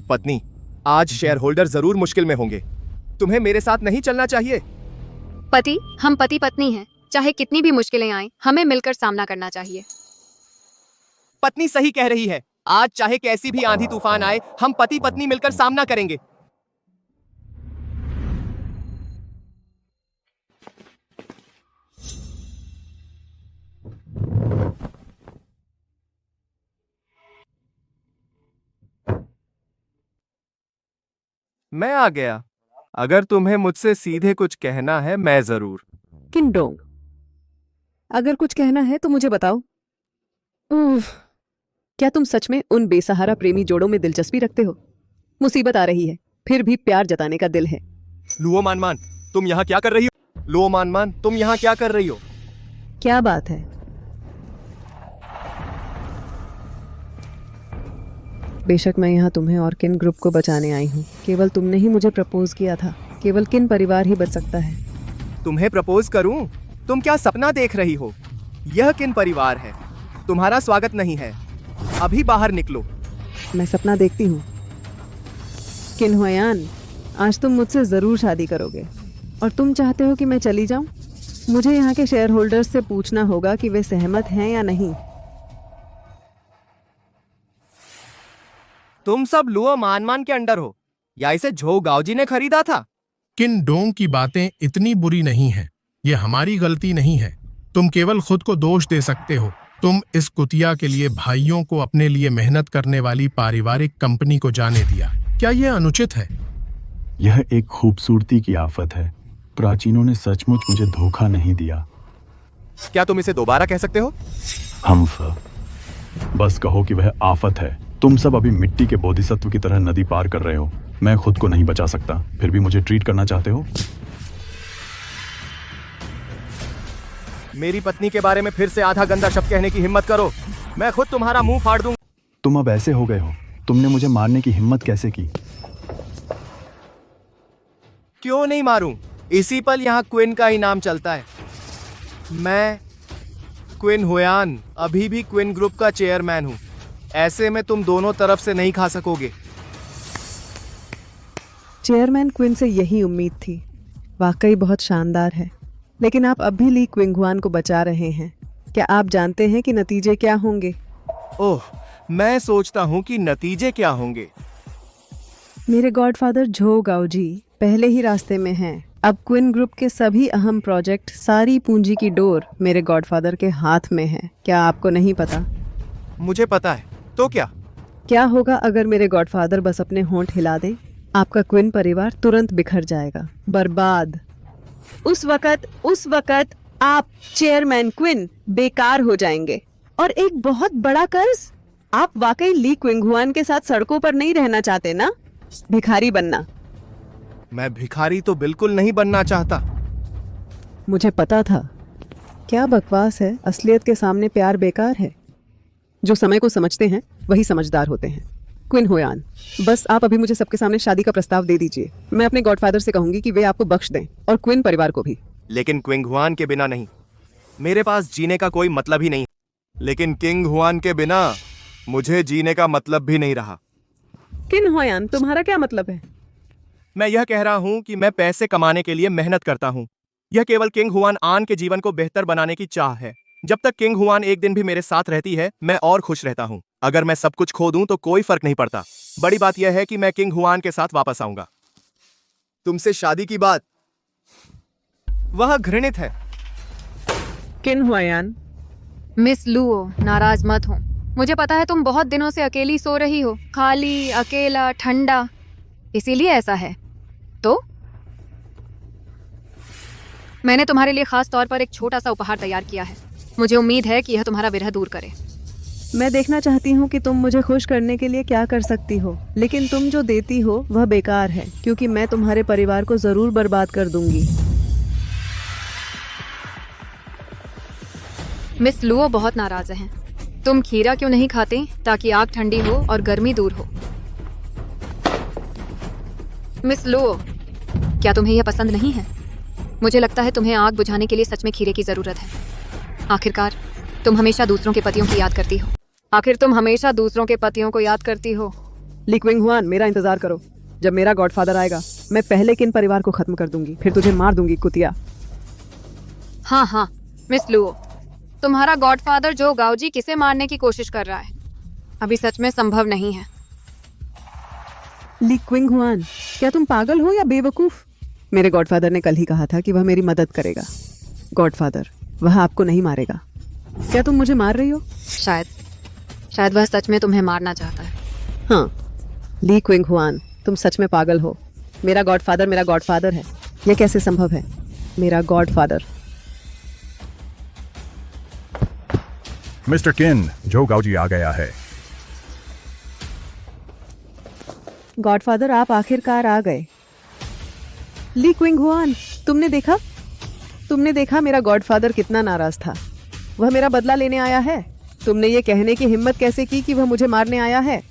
पत्नी, आज शेयर होल्डर जरूर मुश्किल में होंगे। तुम्हें मेरे साथ नहीं चलना चाहिए। पति, हम पति पत्नी हैं। चाहे कितनी भी मुश्किलें आएं, हमें मिलकर सामना करना चाहिए। पत्नी सही कह रही है। आज चाहे कैसी भी आंधी तूफान आए, हम पति पत्नी मिलकर सामना करेंगे। मैं आ गया। अगर तुम्हें मुझसे सीधे कुछ कहना है, मैं जरूर। किंडोंग, अगर कुछ कहना है तो मुझे बताओ। उफ, क्या तुम सच में उन बेसहारा प्रेमी जोड़ों में दिलचस्पी रखते हो? मुसीबत आ रही है, फिर भी प्यार जताने का दिल है। लुओ मानमान, तुम यहाँ क्या कर रही हो? लुओ मानमान, तुम यहाँ क्या कर रही हो? क्या बात है? बेशक मैं यहाँ तुम्हें और किन ग्रुप को बचाने आई हूँ। केवल तुमने ही मुझे प्रपोज किया था। केवल किन परिवार ही बच सकता है। तुम्हें प्रपोज करूं? तुम क्या सपना देख रही हो? यह किन परिवार है। तुम्हारा स्वागत नहीं है। अभी बाहर निकलो। मैं सपना देखती हूँ। किन हुआयान, आज तुम मुझसे जरूर शादी करोगे और तुम चाहते हो कि मैं चली जाऊं? मुझे यहाँ के शेयर होल्डर्स से पूछना होगा कि वे सहमत हैं या नहीं। तुम सब लुओ मानमान के अंडर हो या इसे झो गाओजी ने खरीदा था? किन डोंग की बातें इतनी बुरी नहीं है। ये हमारी गलती नहीं है। तुम केवल खुद को दोष दे सकते हो। तुम इस कुतिया के लिए भाइयों को अपने लिए मेहनत करने वाली पारिवारिक कंपनी को जाने दिया। क्या यह अनुचित है? यह एक खूबसूरती की आफत है। प्राचीनों ने सचमुच मुझे धोखा नहीं दिया। क्या तुम इसे दोबारा कह सकते हो? बस कहो कि वह आफत है। तुम सब अभी मिट्टी के बोधिसत्व की तरह नदी पार कर रहे हो। मैं खुद को नहीं बचा सकता, फिर भी मुझे ट्रीट करना चाहते हो? मेरी पत्नी के बारे में फिर से आधा गंदा शब्द कहने की हिम्मत करो, मैं खुद तुम्हारा मुंह फाड़ दूंगा। तुम अब ऐसे हो गए हो। तुमने मुझे मारने की हिम्मत कैसे की? क्यों नहीं मारूं? इसी पल यहाँ क्विन का इनाम चलता है। मैं क्विन हुआयान अभी भी क्विन ग्रुप का चेयरमैन हूं। ऐसे में तुम दोनों तरफ से नहीं खा सकोगे। चेयरमैन क्विन से यही उम्मीद थी। वाकई बहुत शानदार है। लेकिन आप अब भी ली क्विंगहुआन को बचा रहे हैं। क्या आप जानते हैं कि नतीजे क्या होंगे? ओह, मैं सोचता हूं कि नतीजे क्या होंगे। मेरे गॉडफादर झो गाओजी पहले ही रास्ते में हैं। अब क्विन ग्रुप के सभी अहम प्रोजेक्ट, सारी पूंजी की डोर मेरे गॉडफादर के हाथ में है। क्या आपको नहीं पता? मुझे पता है। तो क्या होगा अगर मेरे गॉडफादर बस अपने होंठ हिला दें? आपका क्विन परिवार तुरंत बिखर जाएगा, बर्बाद। उस वक्त आप चेयरमैन क्विन बेकार हो जाएंगे। और एक बहुत बड़ा कर्ज। आप वाकई ली क्विंगहुआन के साथ सड़कों पर नहीं रहना चाहते ना? भिखारी बनना। मैं भिखारी तो बिल्कुल नहीं बनना चाहता। मुझे पता था। क्या बकवास है, असलियत के सामने प्यार बेकार है। जो समय को समझते हैं वही समझदार होते हैं। क्विन होयान, बस आप अभी मुझे सबके सामने शादी का प्रस्ताव दे दीजिए। मैं अपने गॉडफादर से कहूंगी कि वे आपको बख्श दें और क्विन परिवार को भी। लेकिन क्विंग हुआन के बिना नहीं। मेरे पास जीने का कोई मतलब ही नहीं। लेकिन किंग हुआन के बिना मुझे जीने का मतलब भी नहीं रहा। किन होयान, तुम्हारा क्या मतलब है? मैं यह कह रहा हूं कि मैं पैसे कमाने के लिए मेहनत करता हूं। यह केवल किंग हुआन आन के जीवन को बेहतर बनाने की चाह है। जब तक किंग हुआन एक दिन भी मेरे साथ रहती है, मैं और खुश रहता हूं। अगर मैं सब कुछ खो दूं तो कोई फर्क नहीं पड़ता। बड़ी बात यह है कि मैं किंग हुआन के साथ वापस आऊंगा। तुमसे शादी की बात, वह घृणित है। किन होयान, मिस लुओ, नाराज मत हो। मुझे पता है तुम बहुत दिनों से अकेली सो रही हो, खाली, अकेला, ठंडा, इसीलिए ऐसा है। तो मैंने तुम्हारे लिए खास तौर पर एक छोटा सा उपहार तैयार किया है। मुझे उम्मीद है कि यह तुम्हारा विरह दूर करे। मैं देखना चाहती हूँ कि तुम मुझे खुश करने के लिए क्या कर सकती हो, लेकिन तुम जो देती हो वह बेकार है, क्योंकि मैं तुम्हारे परिवार को जरूर बर्बाद कर दूंगी। मिस लुओ बहुत नाराज हैं। तुम खीरा क्यों नहीं खाती ताकि आग ठंडी हो और गर्मी दूर हो? मिस लुओ, क्या तुम्हें यह पसंद नहीं है? मुझे लगता है तुम्हें आग बुझाने के लिए सच में खीरे की जरूरत है। आखिरकार तुम हमेशा दूसरों के पतियों की याद करती हो। आखिर तुम हमेशा दूसरों के पतियों को याद करती हो। ली क्विंग हुआन, मेरा इंतजार करो। जब मेरा गॉडफादर आएगा, मैं पहले किन परिवार को खत्म कर दूंगी, फिर तुझे मार दूंगी, कुतिया। हाँ हाँ मिस लुओ, तुम्हारा गॉडफादर जो गाओजी किसे मारने की कोशिश कर रहा है, अभी सच में संभव नहीं है। ली क्विंग हुआन, क्या तुम पागल हो या बेवकूफ? मेरे गॉडफादर ने कल ही कहा था कि वह मेरी मदद करेगा। गॉडफादर, वह आपको नहीं मारेगा। क्या तुम मुझे मार रही हो? शायद वह सच में तुम्हें मारना चाहता है। हाँ, ली क्विंग हुआन, तुम सच में पागल हो। मेरा गॉडफादर है। यह कैसे संभव है? मेरा गॉडफादर। मिस्टर किन, जो गाउजी आ गया है। गॉडफादर, आप आखिरकार आ गए। ली क्विंग हुआन, तुमने देखा मेरा गॉडफादर कितना नाराज था। वह मेरा बदला लेने आया है। तुमने ये कहने की हिम्मत कैसे की कि वह मुझे मारने आया है?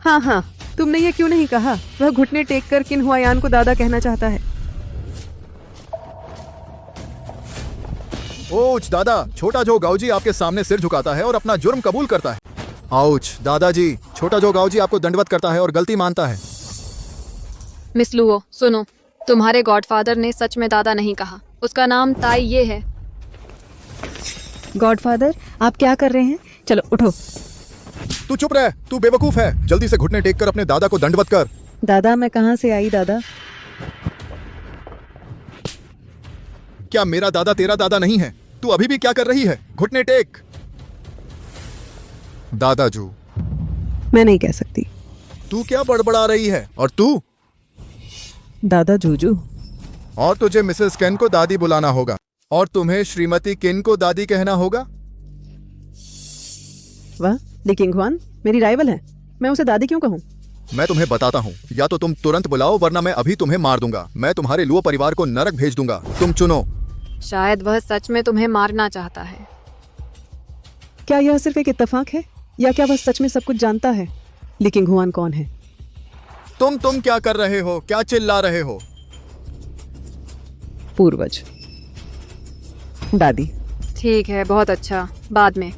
हाँ, तुमने ये क्यों नहीं कहा? वह घुटने टेक कर किन हुआयान को दादा कहना चाहता है। ओच दादा, छोटा जो गाउजी आपके सामने सिर झुकाता है और अपना जुर्म कबूल करता है। आउच दादाजी, छोटा जो गाउजी आपको दंडवत करता है और गलती मानता है। मिस लुओ, सुनो, तुम्हारे गॉडफादर ने सच में दादा नहीं कहा। उसका नाम ताई ये है। गॉडफादर, आप क्या कर रहे हैं? चलो उठो। तू चुप रह, तू बेवकूफ है। जल्दी से घुटने टेक कर अपने दादा को दंडवत कर। दादा, मैं कहाँ से आई दादा? क्या मेरा दादा तेरा दादा नहीं है? तू अभी भी क्या कर रही है? घुटने टेक। दादाजू, मैं नहीं कह सकती। तू क्या बड़बड़ा रही है? और तू? दादा जूजू। और तुझे मिसेस केन को दादी बुलाना होगा और तुम्हें श्रीमती किन को दादी कहना होगा। वाह, ली किंग हुआन मेरी राइवल है। मैं उसे दादी क्यों कहूँ? मैं तुम्हें बताता हूँ, या तो तुम तुरंत बुलाओ वरना मैं अभी तुम्हें मार दूंगा। मैं तुम्हारे लुओ परिवार को नरक भेज दूंगा। तुम चुनो। शायद वह सच में तुम्हें मारना चाहता है। क्या यह सिर्फ एक इत्तेफाक है या क्या वह सच में सब कुछ जानता है? ली किंग हुआन कौन है? तुम क्या कर रहे हो? क्या चिल्ला रहे हो? पूर्वज। दादी। ठीक है, बहुत अच्छा। बाद में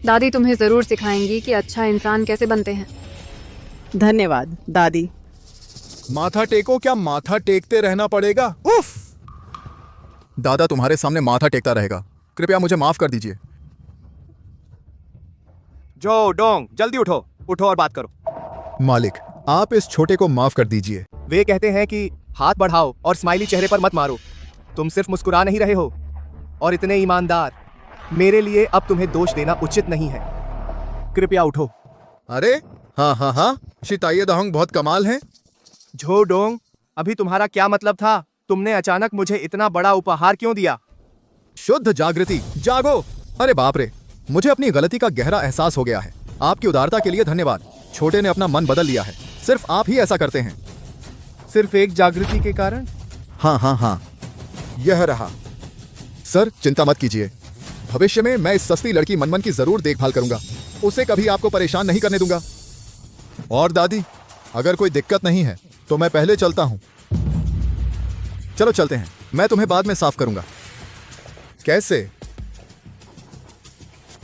दादी तुम्हें जरूर सिखाएंगी कि अच्छा इंसान कैसे बनते हैं। धन्यवाद दादी। माथा टेको। क्या माथा टेकते रहना पड़ेगा? उफ! दादा तुम्हारे सामने माथा टेकता रहेगा। कृपया मुझे माफ कर दीजिए। जो डोंग, जल्दी उठो और बात करो। मालिक, आप इस छोटे को माफ कर दीजिए। वे कहते हैं कि हाथ बढ़ाओ और स्माइली चेहरे पर मत मारो। तुम सिर्फ मुस्कुरा नहीं रहे हो और इतने ईमानदार। मेरे लिए अब तुम्हें दोष देना उचित नहीं है। कृपया उठो। अरे हाँ, शिताइये दाहोंग बहुत कमाल हैं। झो डोंग, अभी तुम्हारा क्या मतलब था? तुमने अचानक मुझे इतना बड़ा उपहार क्यों दिया? शुद्ध जागृति, जागो। अरे बाप रे, मुझे अपनी गलती का गहरा एहसास हो गया है। आपकी उदारता के लिए धन्यवाद। छोटे ने अपना मन बदल लिया है। सिर्फ आप ही ऐसा करते हैं। सिर्फ एक जागृति के कारण? हाँ, यह रहा। सर, चिंता मत कीजिए। भविष्य में मैं इस सस्ती लड़की मनमन की जरूर देखभाल करूंगा। उसे कभी आपको परेशान नहीं करने दूंगा। और दादी, अगर कोई दिक्कत नहीं है तो मैं पहले चलता हूं। चलो चलते हैं, मैं तुम्हें बाद में साफ करूंगा। कैसे?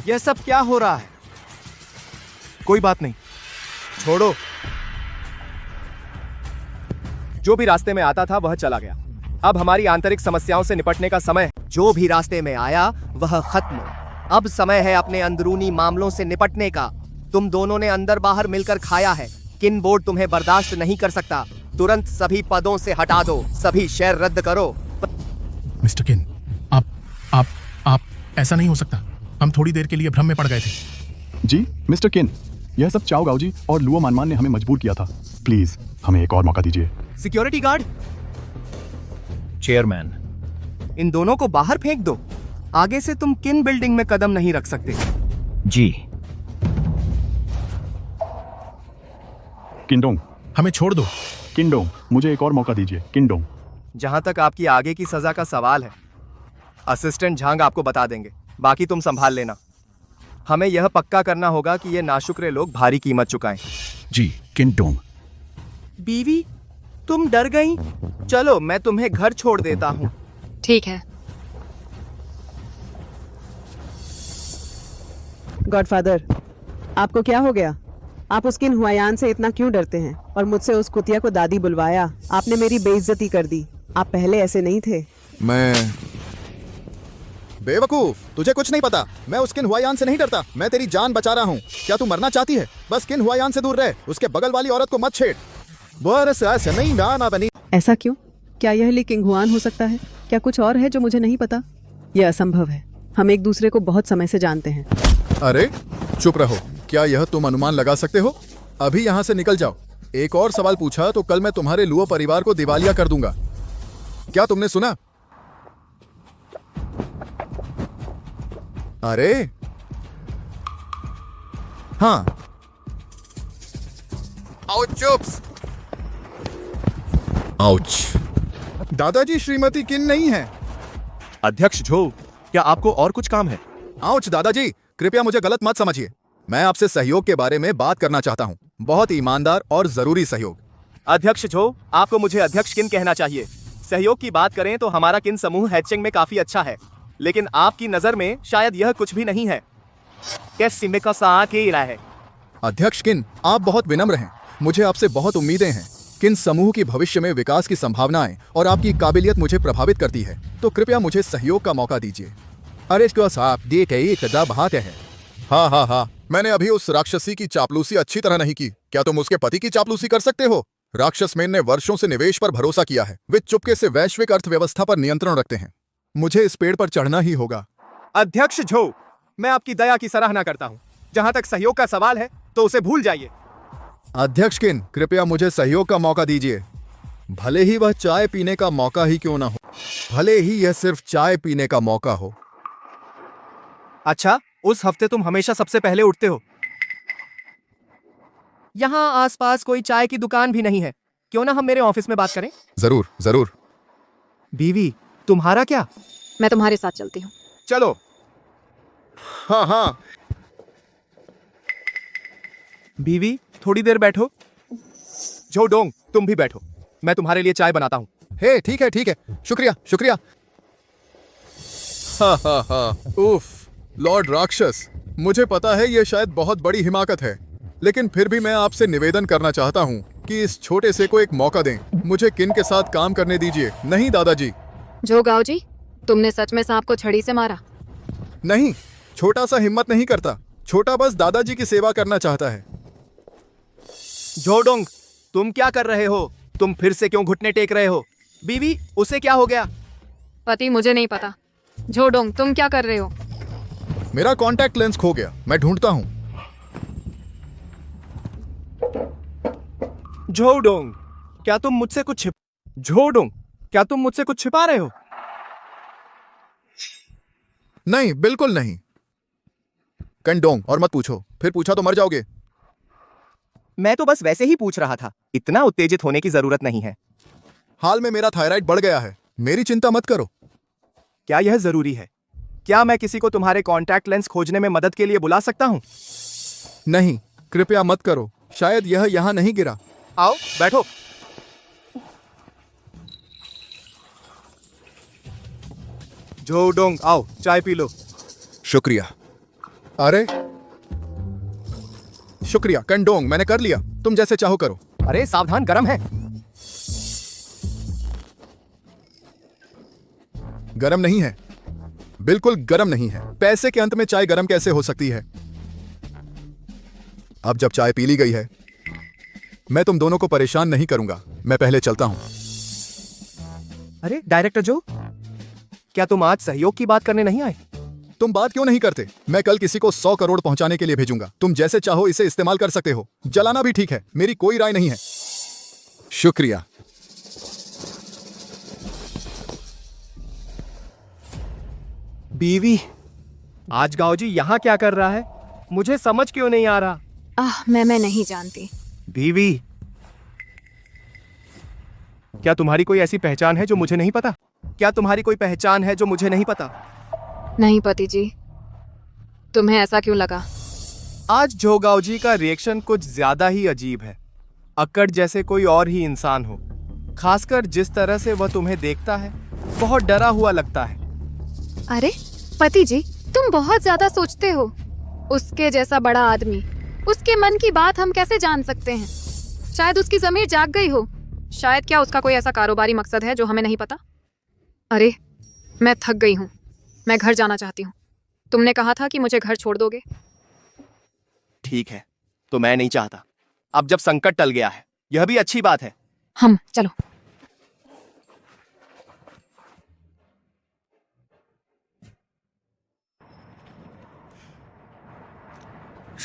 यह सब क्या हो रहा है? कोई बात नहीं, छोड़ो। जो भी रास्ते में आता था वह चला गया। अब हमारी आंतरिक समस्याओं से निपटने का समय है। जो भी रास्ते में आया वह खत्म। अब समय है अपने अंदरूनी मामलों से निपटने का। तुम दोनों ने अंदर बाहर मिलकर खाया है। किन बोर्ड तुम्हें बर्दाश्त नहीं कर सकता। तुरंत सभी पदों से हटा दो, सभी शेयर रद्द करो। मिस्टर किन, आप ऐसा नहीं हो सकता। हम थोड़ी देर के लिए भ्रम में पड़ गए थे। जी मिस्टर किन, यह सब चाओ गाओ जी और लुओ मानमान ने हमें मजबूर किया था। प्लीज हमें एक और मौका दीजिए। सिक्योरिटी गार्ड, चेयरमैन, इन दोनों को बाहर फेंक दो। आगे से तुम किन बिल्डिंग में कदम नहीं रख सकते। जी। किंडोंग, हमें छोड़ दो। किंडोंग, मुझे एक और मौका दीजिए। किंडोंग। जहां तक आपकी आगे की सजा का सवाल है, असिस्टेंट झांग आपको बता देंगे, बाकी तुम संभाल लेना। हमें यह पक्का करना होगा कि ये नाशुक्रे लोग भारी कीमत चुकाएं। जी किंडोंग। बीवी, तुम डर गई? चलो मैं तुम्हें घर छोड़ देता हूँ। ठीक है। गॉडफादर, आपको क्या हो गया? आप उस किन हुआयान से इतना क्यों डरते हैं? और मुझसे उस कुतिया को दादी बुलवाया। आपने मेरी बेइज्जती कर दी। आप पहले ऐसे नहीं थे। मैं बेवकूफ, तुझे कुछ नहीं पता। मैं उस किन हुआयान से नहीं डरता। मैं तेरी जान बचा रहा हूँ। क्या तू मरना चाहती है? बस किन हुआयान से दूर रह। उसके बगल वाली औरत को मत छेड़। ऐसा क्यों? क्या यह ली किंग हुआन हो सकता है? क्या कुछ और है जो मुझे नहीं पता? यह असंभव है। हम एक दूसरे को बहुत समय से जानते हैं। अरे चुप रहो। क्या यह तुम अनुमान लगा सकते हो? अभी यहाँ से निकल जाओ। एक और सवाल पूछा तो कल मैं तुम्हारे लुओ परिवार को दिवालिया कर दूंगा। क्या तुमने सुना? अरे हाँ, चुप्स। आउच। दादाजी, श्रीमती किन नहीं है। अध्यक्ष झो, क्या आपको और कुछ काम है? आउच दादाजी, कृपया मुझे गलत मत समझिए। मैं आपसे सहयोग के बारे में बात करना चाहता हूँ। बहुत ईमानदार और जरूरी सहयोग। अध्यक्ष झो, आपको मुझे अध्यक्ष किन कहना चाहिए। सहयोग की बात करें तो हमारा किन समूह हैचिंग में काफी अच्छा है, लेकिन आपकी नजर में शायद यह कुछ भी नहीं है। कैसे में का साथ ही रहा है। अध्यक्ष किन, आप बहुत विनम्र हैं। मुझे आपसे बहुत उम्मीदें हैं। किन समूह की भविष्य में विकास की संभावनाएं और आपकी काबिलियत मुझे प्रभावित करती है, तो कृपया मुझे सहयोग का मौका दीजिए। अरे इसको साफ देख बात है। हाँ, मैंने अभी उस राक्षसी की चापलूसी अच्छी तरह नहीं की। क्या तुम उसके पति की चापलूसी कर सकते हो? राक्षसमेन ने वर्षों से निवेश पर भरोसा किया है। वे चुपके से वैश्विक अर्थव्यवस्था पर नियंत्रण रखते हैं। मुझे इस पेड़ पर चढ़ना ही होगा। अध्यक्ष झो, मैं आपकी दया की सराहना करता हूँ। जहां तक सहयोग का सवाल है तो उसे भूल जाइए। अध्यक्ष किन, कृपया मुझे सहयोग का मौका दीजिए। भले ही वह चाय पीने का मौका ही क्यों ना हो। भले ही यह सिर्फ चाय पीने का मौका हो। अच्छा, उस हफ्ते तुम हमेशा सबसे पहले उठते हो। यहाँ आसपास कोई चाय की दुकान भी नहीं है। क्यों ना हम मेरे ऑफिस में बात करें? जरूर जरूर। बीवी, तुम्हारा क्या? मैं तुम्हारे साथ चलती हूँ। चलो। हाँ। बीवी, थोड़ी देर बैठो। जो डोंग, तुम भी बैठो। मैं तुम्हारे लिए चाय बनाता हूँ। हे, ठीक है। शुक्रिया। हाँ। उफ, लॉर्ड राक्षस, मुझे पता है यह शायद बहुत बड़ी हिमाकत है, लेकिन फिर भी मैं आपसे निवेदन करना चाहता हूँ कि इस छोटे से को एक मौका दें। मुझे किन के साथ काम करने दीजिए। नहीं दादाजी। जो गाओ जी, तुमने सच में सांप को छड़ी से मारा? नहीं, छोटा सा हिम्मत नहीं करता। छोटा बस दादाजी की सेवा करना चाहता है। जोडोंग, तुम क्या कर रहे हो? तुम फिर से क्यों घुटने टेक रहे हो? बीवी, उसे क्या हो गया? पति, मुझे नहीं पता। झोडोंग, तुम क्या कर रहे हो? मेरा कांटेक्ट लेंस खो गया, मैं ढूंढता हूँ। झोडोंग, क्या तुम मुझसे कुछ छिपा रहे हो? नहीं, बिल्कुल नहीं। कंडोंग, और मत पूछो, फिर पूछा तो मर जाओगे। मैं तो बस वैसे ही पूछ रहा था। इतना उत्तेजित होने की जरूरत नहीं है। हाल में मेरा थायराइड बढ़ गया है। मेरी चिंता मत करो। क्या यह जरूरी है? क्या मैं किसी को तुम्हारे कॉन्टैक्ट लेंस खोजने में मदद के लिए बुला सकता हूँ? नहीं, कृपया मत करो। शायद यह यहाँ नहीं गिरा। आओ बैठो। जो डोंग, आओ चाय पी लो। शुक्रिया। अरे शुक्रिया कंडोंग, मैंने कर लिया। तुम जैसे चाहो करो। अरे सावधान, गरम है। गरम नहीं है, बिल्कुल गरम नहीं है। पैसे के अंत में चाय गरम कैसे हो सकती है? अब जब चाय पी ली गई है, मैं तुम दोनों को परेशान नहीं करूंगा। मैं पहले चलता हूं। अरे डायरेक्टर जो, क्या तुम आज सहयोग की बात करने नहीं आए? तुम बात क्यों नहीं करते? मैं कल किसी को 100 करोड़ पहुंचाने के लिए भेजूंगा। तुम जैसे चाहो इसे इस्तेमाल कर सकते हो। जलाना भी ठीक है, मेरी कोई राय नहीं है। शुक्रिया। बीवी, आज गाओ जी यहाँ क्या कर रहा है? मुझे समझ क्यों नहीं आ रहा। मैं नहीं जानती। बीवी, क्या तुम्हारी कोई ऐसी पहचान है जो मुझे नहीं पता? क्या तुम्हारी कोई पहचान है जो मुझे नहीं पता? नहीं पति जी, तुम्हें ऐसा क्यों लगा? आज जोगाओ जी का रिएक्शन कुछ ज्यादा ही अजीब है। अक्कड़ जैसे कोई और ही इंसान हो। खासकर जिस तरह से वह तुम्हें देखता है, बहुत डरा हुआ लगता है। अरे पति जी, तुम बहुत ज्यादा सोचते हो। उसके जैसा बड़ा आदमी, उसके मन की बात हम कैसे जान सकते हैं? शायद उसकी ज़मीर जाग गई हो। शायद क्या उसका कोई ऐसा कारोबारी मकसद है जो हमें नहीं पता? अरे मैं थक गई हूँ, मैं घर जाना चाहती हूँ। तुमने कहा था कि मुझे घर छोड़ दोगे। ठीक है, तो मैं नहीं चाहता। अब जब संकट टल गया है, यह भी अच्छी बात है। हम चलो।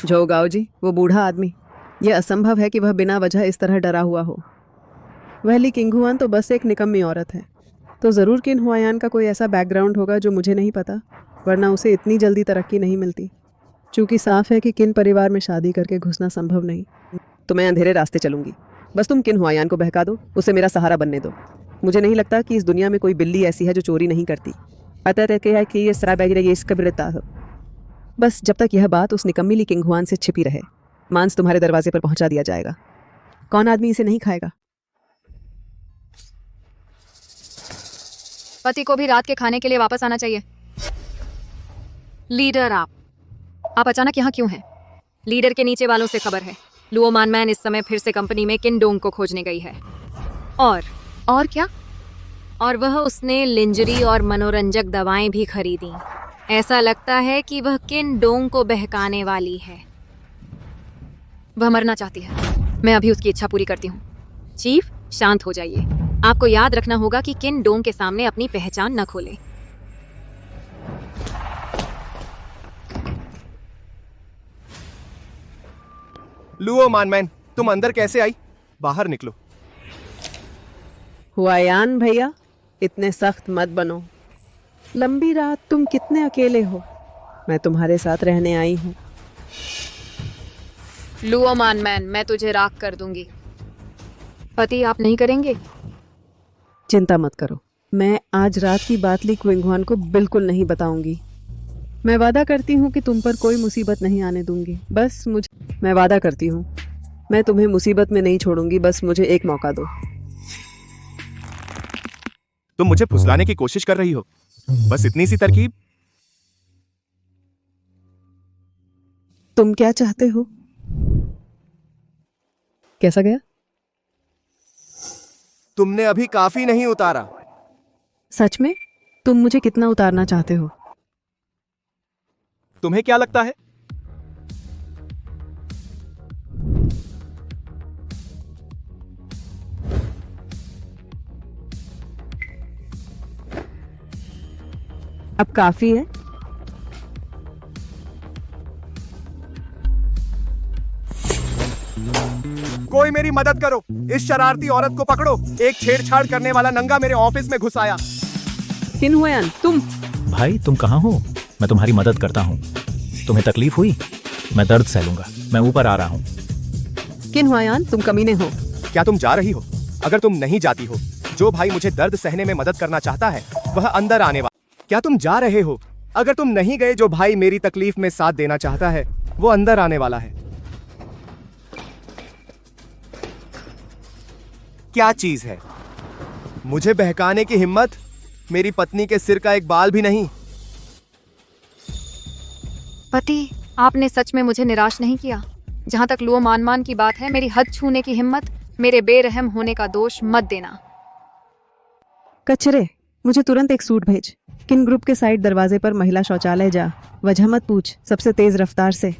जो गाओ जी, वो बूढ़ा आदमी, यह असंभव है कि वह बिना वजह इस तरह डरा हुआ हो। वह ली किंग हुआन तो बस एक निकम्मी औरत है। तो ज़रूर किन हुआयान का कोई ऐसा बैकग्राउंड होगा जो मुझे नहीं पता, वरना उसे इतनी जल्दी तरक्की नहीं मिलती। चूँकि साफ है कि किन परिवार में शादी करके घुसना संभव नहीं, तो मैं अंधेरे रास्ते चलूंगी। बस तुम किन हुआयान को बहका दो, उसे मेरा सहारा बनने दो। मुझे नहीं लगता कि इस दुनिया में कोई बिल्ली ऐसी है जो चोरी नहीं करती। अतः है कि ये सरा बैग इसका बिरता हो। बस जब तक यह बात उस निकम्मी ली किंग हुआन से छिपी रहे, मांस तुम्हारे दरवाजे पर पहुंचा दिया जाएगा। कौन आदमी इसे नहीं खाएगा? पति को भी रात के खाने के लिए वापस आना चाहिए। लीडर, आप अचानक यहाँ क्यों हैं? लीडर के नीचे वालों से खबर है, लुओ मानमैन इस समय फिर से कंपनी में किन डोंग को खोजने गई है। और क्या? और वह उसने लिंजरी और मनोरंजक दवाएं भी खरीदी। ऐसा लगता है कि वह किन डोंग को बहकाने वाली है। वह मरना चाहती है। मैं अभी उसकी इच्छा पूरी करती हूँ। चीफ, शांत हो जाइए। आपको याद रखना होगा कि किन डोंग के सामने अपनी पहचान न खोले। लुओ मानमैन, तुम अंदर कैसे आई? बाहर निकलो। हुआयान भैया, इतने सख्त मत बनो। लंबी रात, तुम कितने अकेले हो। मैं तुम्हारे साथ रहने आई हूँ। लुओ मानमैन, मैं तुझे राख कर दूंगी। पति, आप नहीं करेंगे? चिंता मत करो, मैं आज रात की बात ली क्विंगहुआन को बिल्कुल नहीं बताऊंगी। मैं वादा करती हूँ कि तुम पर कोई मुसीबत नहीं आने दूंगी। मैं वादा करती हूँ, मैं तुम्हें मुसीबत में नहीं छोड़ूंगी। बस मुझे एक मौका दो। तुम मुझे फुसलाने की कोशिश कर रही हो। बस इतनी सी तरकीब। तुम क्या चाहते हो? कैसा गया? तुमने अभी काफी नहीं उतारा। सच में? तुम मुझे कितना उतारना चाहते हो? तुम्हें क्या लगता है? अब काफी है। कोई मेरी मदद करो, इस शरारती औरत को पकड़ो। एक छेड़छाड़ करने वाला नंगा मेरे ऑफिस में घुस आया। किन हुआयान, तुम? भाई तुम कहाँ हो? मैं तुम्हारी मदद करता हूँ। तुम्हें तकलीफ हुई? मैं दर्द सह लूंगा। मैं ऊपर आ रहा हूँ। किन हुआयान, तुम कमीने हो। क्या तुम जा रही हो? अगर तुम नहीं जाती हो, जो भाई मुझे दर्द सहने में मदद करना चाहता है, वह अंदर आने वाला। क्या तुम जा रहे हो? अगर तुम नहीं गए, जो भाई मेरी तकलीफ में साथ देना चाहता है वो अंदर आने वाला है। क्या चीज है? मुझे बहकाने की हिम्मत? मेरी पत्नी के सिर का एक बाल भी नहीं। पति, आपने सच में मुझे निराश नहीं किया। जहां तक लुओ मानमान की बात है, मेरी हद छूने की हिम्मत, मेरे बेरहम होने का दोष मत देना। कचरे, मुझे तुरंत एक सूट भेज। किन ग्रुप के साइड दरवाजे पर महिला शौचालय जा, वजह मत पूछ, सबसे तेज रफ्तार से।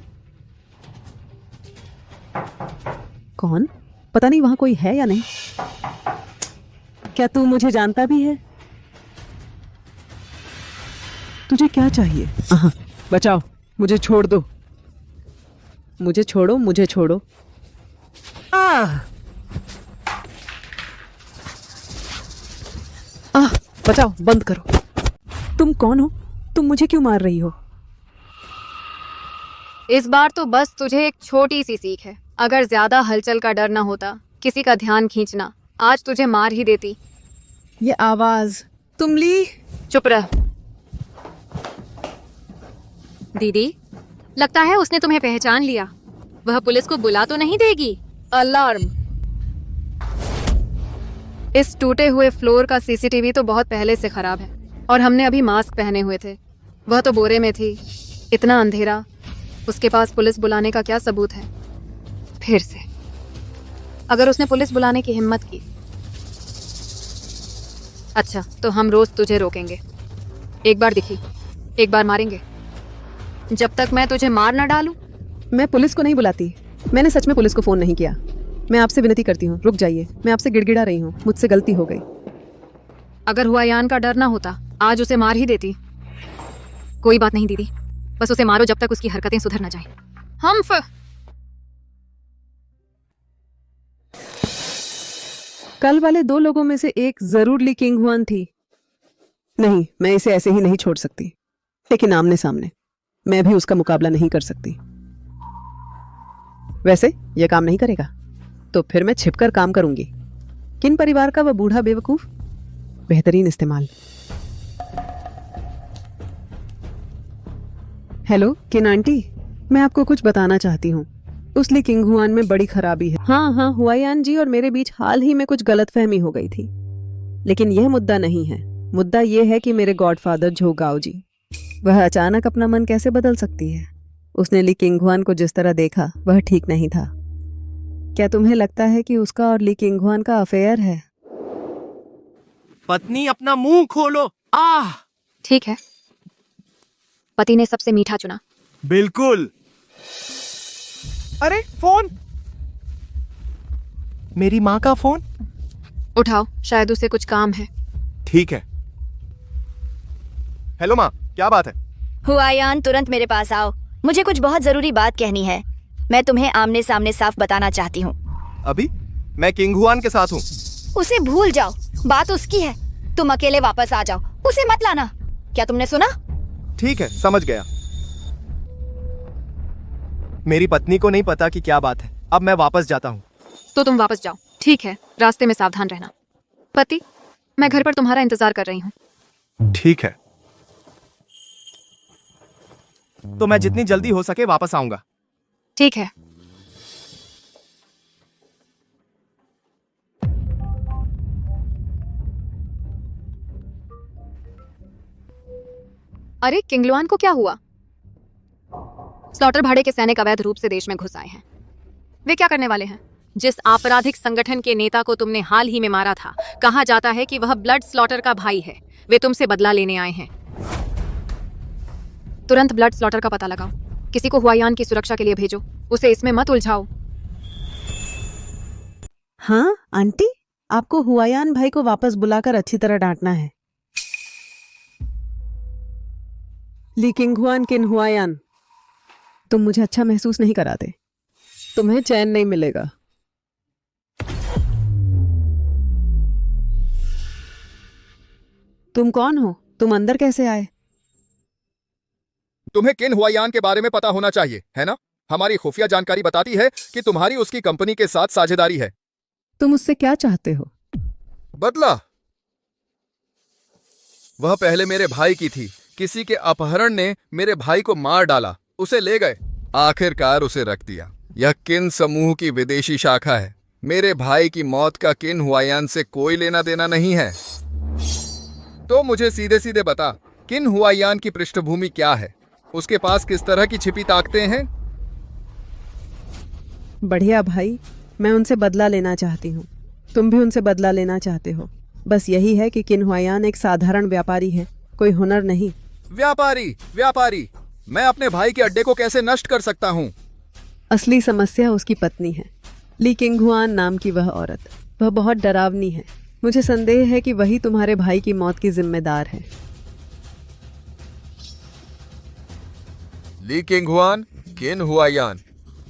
कौन? पता नहीं वहां कोई है या नहीं। क्या तू मुझे जानता भी है? तुझे क्या चाहिए? बचाओ, मुझे छोड़ दो, मुझे छोड़ो, मुझे छोड़ो। बचाओ, बंद करो। तुम कौन हो? तुम मुझे क्यों मार रही हो? इस बार तो बस तुझे एक छोटी सी सीख है। अगर ज्यादा हलचल का डर ना होता, किसी का ध्यान खींचना, आज तुझे मार ही देती। ये आवाज तुम ली? चुप रह। दीदी, लगता है उसने तुम्हें पहचान लिया। वह पुलिस को बुला तो नहीं देगी? अलार्म। इस टूटे हुए फ्लोर का सीसीटीवी तो बहुत पहले से खराब है, और हमने अभी मास्क पहने हुए थे। वह तो बोरे में थी। इतना अंधेरा, उसके पास पुलिस बुलाने का क्या सबूत है? फिर से अगर उसने पुलिस बुलाने की हिम्मत की। अच्छा, तो हम रोज तुझे रोकेंगे। एक बार दिखी, एक बार मारेंगे, जब तक मैं तुझे मार न डालूं। मैं पुलिस को नहीं बुलाती। मैंने सच में पुलिस को फोन नहीं किया। मैं आपसे विनती करती हूँ, रुक जाइए। मैं आपसे गिड़गिड़ा रही हूँ, मुझसे गलती हो गई। अगर हुआयान का डर ना होता, आज उसे मार ही देती। कोई बात नहीं दीदी, बस उसे मारो जब तक उसकी हरकतें सुधर न जाएं। कल वाले 2 लोगों में से एक जरूर ली किंग हुआन थी। नहीं, मैं इसे ऐसे ही नहीं छोड़ सकती, लेकिन आमने सामने मैं भी उसका मुकाबला नहीं कर सकती। वैसे यह काम नहीं करेगा तो फिर मैं छिपकर काम करूंगी। किन परिवार का वह बूढ़ा बेवकूफ? बेहतरीन इस्तेमाल। हेलो किन आंटी, मैं आपको कुछ बताना चाहती हूँ। उस ली किंग हुआन में बड़ी खराबी है। हाँ, हुआयान जी और मेरे बीच हाल ही में कुछ गलतफहमी हो गई थी, लेकिन यह मुद्दा नहीं है। मुद्दा यह है कि मेरे गॉडफादर झो गाओ जी, वह अचानक अपना मन कैसे बदल सकती है? उसने ली किंग हुआन को जिस तरह देखा वह ठीक नहीं था। क्या तुम्हें लगता है कि उसका और ली किंग हुआन का अफेयर है? पत्नी, अपना मुंह खोलो। ठीक है, पति ने सबसे मीठा चुना। बिल्कुल। अरे फोन, मेरी माँ का फोन। उठाओ, शायद उसे कुछ काम है। ठीक है। हेलो माँ, क्या बात है? हुआयान, तुरंत मेरे पास आओ, मुझे कुछ बहुत जरूरी बात कहनी है। मैं तुम्हें आमने सामने साफ बताना चाहती हूँ। अभी? मैं किंग हुआन के साथ हूँ। उसे भूल जाओ, बात उसकी है। तुम अकेले वापस आ जाओ, उसे मत लाना। क्या तुमने सुना? ठीक है, समझ गया। मेरी पत्नी को नहीं पता कि क्या बात है। अब मैं वापस जाता हूँ। तो तुम वापस जाओ, ठीक है, रास्ते में सावधान रहना। पति, मैं घर पर तुम्हारा इंतजार कर रही हूँ। ठीक है, तो मैं जितनी जल्दी हो सके वापस आऊंगा। ठीक है। अरे, किंगलुआन को क्या हुआ? स्लॉटर भाड़े के सैनिक अवैध रूप से देश में घुस आए हैं। वे क्या करने वाले हैं? जिस आपराधिक संगठन के नेता को तुमने हाल ही में मारा था, कहा जाता है कि वह ब्लड स्लॉटर का भाई है। वे तुमसे बदला लेने आए हैं। तुरंत ब्लड स्लॉटर का पता लगाओ। किसी को हुआयान की सुरक्षा के लिए भेजो। उसे इसमें मत उलझाओ। हाँ आंटी, आपको हुआयान भाई को वापस बुलाकर अच्छी तरह डांटना है। ली किंग हुआन, किन हुआयान, तुम मुझे अच्छा महसूस नहीं कराते। तुम्हें चैन नहीं मिलेगा। तुम कौन हो? तुम अंदर कैसे आए? तुम्हें किन हुआयान के बारे में पता होना चाहिए, है ना? हमारी खुफिया जानकारी बताती है कि तुम्हारी उसकी कंपनी के साथ साझेदारी है। तुम उससे क्या चाहते हो? बदला। वह पहले मेरे भाई की थी, किसी के अपहरण ने मेरे भाई को मार डाला, उसे ले गए, आखिरकार उसे रख दिया। यह किन समूह की विदेशी शाखा है। मेरे भाई की मौत का किन हुआयान से कोई लेना देना नहीं है। तो मुझे सीधे सीधे बता, किन हुआयान की पृष्ठभूमि क्या है? उसके पास किस तरह की छिपी ताकतें हैं? बढ़िया भाई, मैं उनसे बदला लेना चाहती हूँ। तुम भी उनसे बदला लेना चाहते हो। बस यही है कि किन हुआयान एक साधारण व्यापारी है, कोई हुनर नहीं। व्यापारी, मैं अपने भाई के अड्डे को कैसे नष्ट कर सकता हूँ? असली समस्या उसकी पत्नी है, ली किंगहुआन नाम की वह औरत। वह बहुत डरावनी है। मुझे संदेह है कि वही तुम्हारे भाई की मौत की जिम्मेदार है। ली किंगहुआन, किन हुआयान,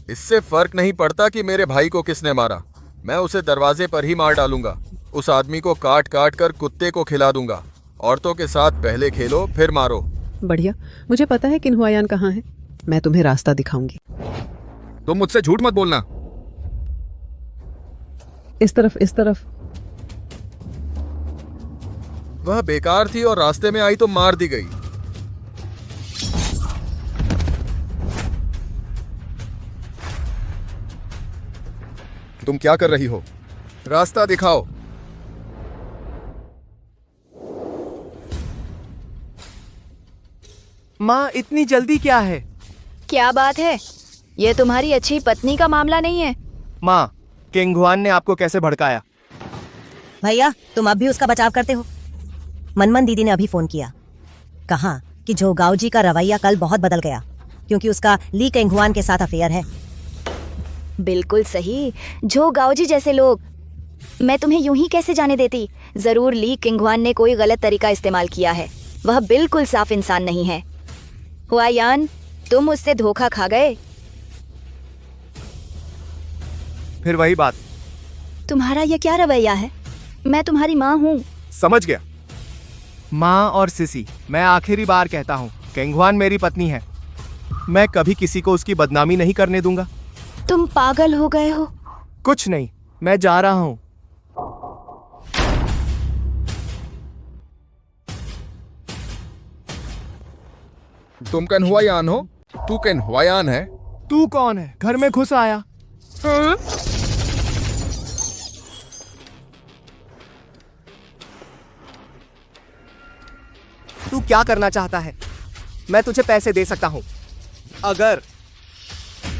इससे फर्क नहीं पड़ता कि मेरे भाई को किसने मारा। मैं उसे दरवाजे पर ही मार डालूंगा। उस आदमी को काट काट कर कुत्ते को खिला दूंगा। औरतों के साथ पहले खेलो फिर मारो। बढ़िया, मुझे पता है किन हुआयान कहाँ है। मैं तुम्हें रास्ता दिखाऊंगी। तुम मुझसे झूठ मत बोलना। इस तरफ, इस तरफ। वह बेकार थी और रास्ते में आई तो मार दी गई। तुम क्या कर रही हो? रास्ता दिखाओ। माँ, इतनी जल्दी क्या है? क्या बात है? ये तुम्हारी अच्छी पत्नी का मामला नहीं है। माँ, किंगहुआन ने आपको कैसे भड़काया? भैया, तुम अब भी उसका बचाव करते हो। मनमन दीदी ने अभी फोन किया, कहा कि झोगाओ जी का रवैया कल बहुत बदल गया क्योंकि उसका ली किंगहुआन के साथ अफेयर है। बिल्कुल सही। जो गाओजी जैसे लोग, मैं तुम्हें यूं ही कैसे जाने देती? जरूर ली किंगहुआन ने कोई गलत तरीका इस्तेमाल किया है। वह बिल्कुल साफ इंसान नहीं है। हुआयान, तुम उससे धोखा खा गए। फिर वही बात। तुम्हारा ये क्या रवैया है? मैं तुम्हारी माँ हूँ। समझ गया। माँ और सिसी, मैं आखिरी बार कहता हूँ, किंगहुआन मेरी पत्नी है। मैं कभी किसी को उसकी बदनामी नहीं करने दूंगा। तुम पागल हो गए हो? कुछ नहीं, मैं जा रहा हूँ। तुम किन हुआयान हो? तू किन हुआयान है? तू कौन है? घर में घुस आया। तू क्या करना चाहता है? मैं तुझे पैसे दे सकता हूं अगर।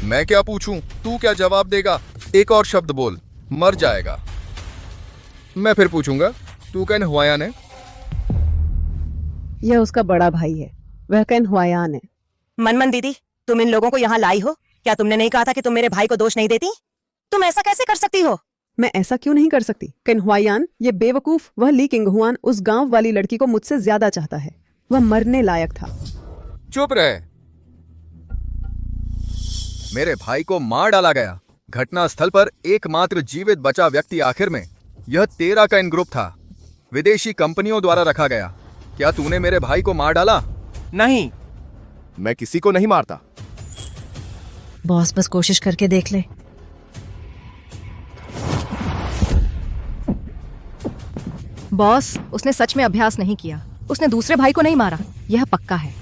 मैं क्या पूछूं? तू क्या जवाब देगा? एक और शब्द बोल, मर जाएगा। मैं फिर पूछूंगा, तू किन हुआयान है? यह उसका बड़ा भाई है, वह किन हुआयान है। मनमन दीदी, तुम इन लोगों को यहाँ लाई हो? क्या तुमने नहीं कहा था कि तुम मेरे भाई को दोष नहीं देती? तुम ऐसा कैसे कर सकती हो? मैं ऐसा क्यों नहीं कर सकती? किन हुआयान, ये बेवकूफ, वह ली किंगहुआन उस गांव वाली लड़की को मुझसे ज्यादा चाहता है। वह मरने लायक था। चुप रहे। मेरे भाई को मार डाला गया। घटना स्थल पर एकमात्र जीवित बचा व्यक्ति आखिर में यह तेरा का इन ग्रुप था। विदेशी कंपनियों द्वारा रखा गया। क्या तूने मेरे भाई को मार डाला? नहीं, मैं किसी को नहीं मारता। बॉस, बस कोशिश करके देख ले। बॉस, उसने सच में अभ्यास नहीं किया। उसने दूसरे भाई को नहीं मारा, यह पक्का है।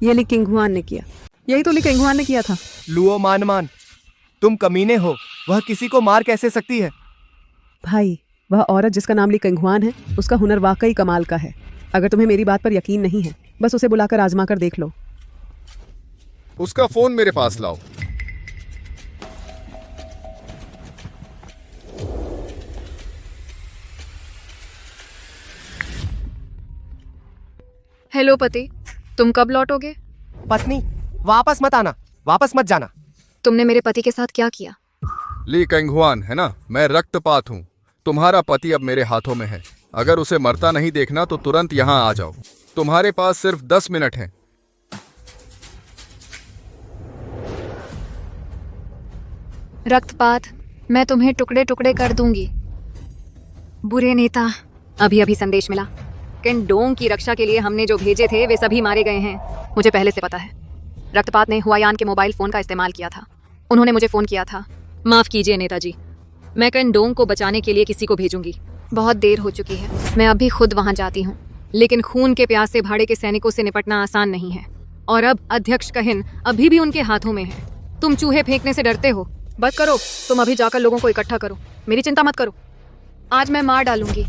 ये ली किंगहुआन ने किया। यही तो ली किंगहुआन ने किया था। लुओ मानमान, तुम कमीने हो। वह किसी को मार कैसे सकती है? भाई, वह औरत जिसका नाम ली किंगहुआन है, उसका हुनर वाकई कमाल का है। अगर तुम्हें मेरी बात पर यकीन नहीं है, बस उसे बुलाकर आजमा कर देख लो। उसका फोन मेरे पास लाओ। हेलो पति, तुम कब लौटोगे? पत्नी, वापस मत आना, वापस मत जाना। तुमने मेरे पति के साथ क्या किया? ली किंगहुआन है ना, मैं रक्तपात हूँ। तुम्हारा पति अब मेरे हाथों में है। अगर उसे मरता नहीं देखना तो तुरंत यहाँ आ जाओ। तुम्हारे पास सिर्फ 10 मिनट हैं। रक्तपात, मैं तुम्हें टुकड़े टुकड़े कर दूंगी। बुरे नेता, अभी अभी संदेश मिला। किन डोंग की रक्षा के लिए हमने जो भेजे थे वे सभी मारे गए हैं। मुझे पहले से पता है। रक्तपात ने हुआयान के मोबाइल फोन का इस्तेमाल किया था। उन्होंने मुझे फोन किया था। माफ कीजिए नेताजी, मैं किन डोंग को बचाने के लिए किसी को भेजूंगी। बहुत देर हो चुकी है, मैं अभी खुद वहां जाती हूँ। लेकिन खून के प्यासे भाड़े के सैनिकों से निपटना आसान नहीं है। और अब अध्यक्ष कहिन अभी भी उनके हाथों में है। तुम चूहे फेंकने से डरते हो। बस करो, तुम अभी जाकर लोगों को इकट्ठा करो। मेरी चिंता मत करो, आज मैं मार डालूंगी।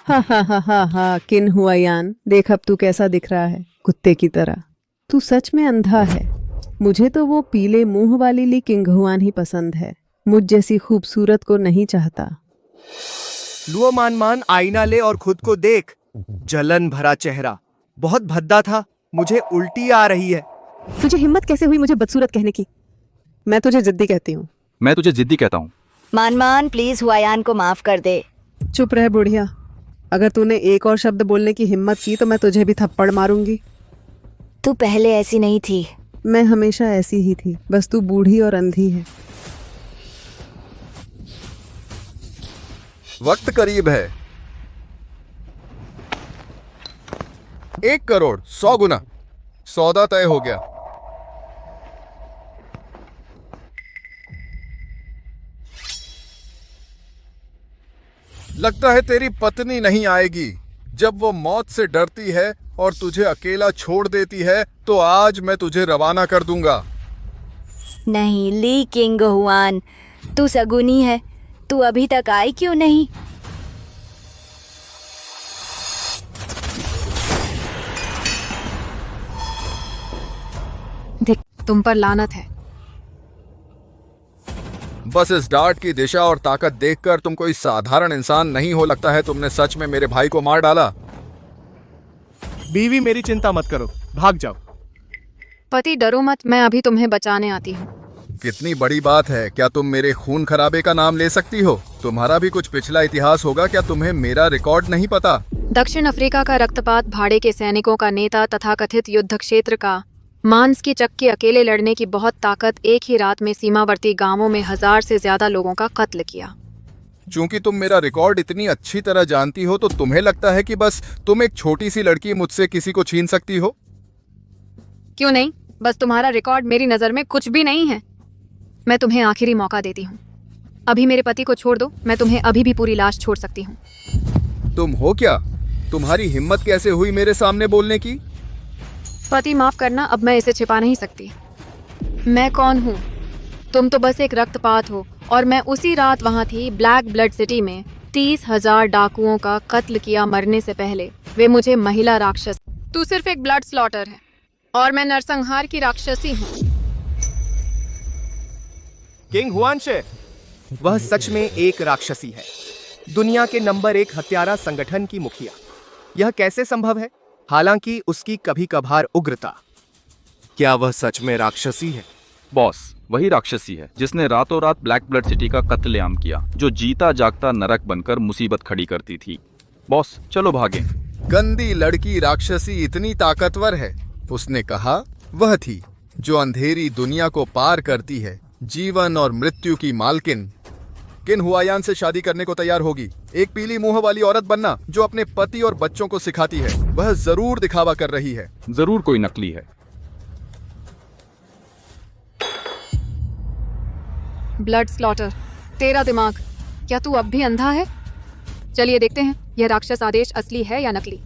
हा हा हा हा हा, किन हुआयान, देख अब तू कैसा दिख रहा है, कुत्ते की तरह। तू सच में अंधा है। मुझे तो वो पीले मुंह वाली ली किंग हुआन ही पसंद है। मुझ जैसी खूबसूरत को नहीं चाहता। लुओ मान मान, आईना ले और खुद को देख। जलन भरा चेहरा, बहुत भद्दा था। मुझे उल्टी आ रही है। तुझे हिम्मत कैसे हुई मुझे बदसूरत कहने की? मैं तुझे जिद्दी कहती हूँ। मैं तुझे जिद्दी कहता हूँ। मान मान प्लीज हुआयान को माफ कर दे। चुप रह बुढ़िया। अगर तूने एक और शब्द बोलने की हिम्मत की तो मैं तुझे भी थप्पड़ मारूंगी। तू पहले ऐसी नहीं थी। मैं हमेशा ऐसी ही थी, बस तू बूढ़ी और अंधी है। वक्त करीब है। 1 करोड़ 100 गुना। सौदा तय हो गया। लगता है तेरी पत्नी नहीं आएगी। जब वो मौत से डरती है और तुझे अकेला छोड़ देती है तो आज मैं तुझे रवाना कर दूंगा। नहीं ली किंग हुआन, तू सगुनी है। तू अभी तक आई क्यों नहीं? देख, तुम पर लानत है। बस इस डार्ट की दिशा और ताकत देखकर तुम कोई साधारण इंसान नहीं हो। लगता है तुमने सच में मेरे भाई को मार डाला। बीवी मेरी चिंता मत करो, भाग जाओ। पति डरो मत, मैं अभी तुम्हें बचाने आती हूँ। कितनी बड़ी बात है। क्या तुम मेरे खून खराबे का नाम ले सकती हो? तुम्हारा भी कुछ पिछला इतिहास होगा। क्या तुम्हें मेरा रिकॉर्ड नहीं पता? दक्षिण अफ्रीका का रक्तपात भाड़े के सैनिकों का नेता तथा कथित युद्ध क्षेत्र का मांस की चक्की अकेले लड़ने की बहुत ताकत एक ही रात में सीमावर्ती गांवों में 1000 से ज्यादा लोगों का कत्ल किया। चूंकि तुम मेरा रिकॉर्ड इतनी अच्छी तरह जानती हो तो तुम्हें लगता है कि बस तुम एक छोटी सी लड़की मुझसे किसी को छीन सकती हो? क्यों नहीं, बस तुम्हारा रिकॉर्ड मेरी नजर में कुछ भी नहीं है। मैं तुम्हें आखिरी मौका देती हूँ। अभी मेरे पति को छोड़ दो, मैं तुम्हें अभी भी पूरी लाश छोड़ सकती हूँ। तुम हो क्या? तुम्हारी हिम्मत कैसे हुई मेरे सामने बोलने की? पति माफ करना, अब मैं इसे छिपा नहीं सकती। मैं कौन हूँ? तुम तो बस एक रक्तपात हो और मैं उसी रात वहाँ थी ब्लैक ब्लड सिटी में। 30,000 डाकुओं का कत्ल किया मरने से पहले। वे मुझे महिला राक्षस। तू सिर्फ एक ब्लड स्लॉटर है और मैं नरसंहार की राक्षसी हूँ। किंग हुआनशे, वह सच में एक राक्षसी है। दुनिया के नंबर 1 हत्यारा संगठन की मुखिया। यह कैसे संभव है? हालांकि उसकी कभी कभार उग्रता। क्या वह सच में राक्षसी है? बॉस, वही राक्षसी है जिसने रातों रात ब्लैक ब्लड सिटी का कत्लेआम किया, जो जीता जागता नरक बनकर मुसीबत खड़ी करती थी। बॉस, चलो भागें। गंदी लड़की राक्षसी इतनी ताकतवर है? उसने कहा वह थी जो अंधेरी दुनिया को पार करती है, जीवन और मृत्यु की मालकिन। किन हुआयान से शादी करने को तैयार होगी? एक पीली मुंह वाली औरत बनना जो अपने पति और बच्चों को सिखाती है। वह जरूर दिखावा कर रही है। जरूर कोई नकली है। ब्लड स्लॉटर, तेरा दिमाग, क्या तू अब भी अंधा है? चलिए देखते हैं यह राक्षस आदेश असली है या नकली।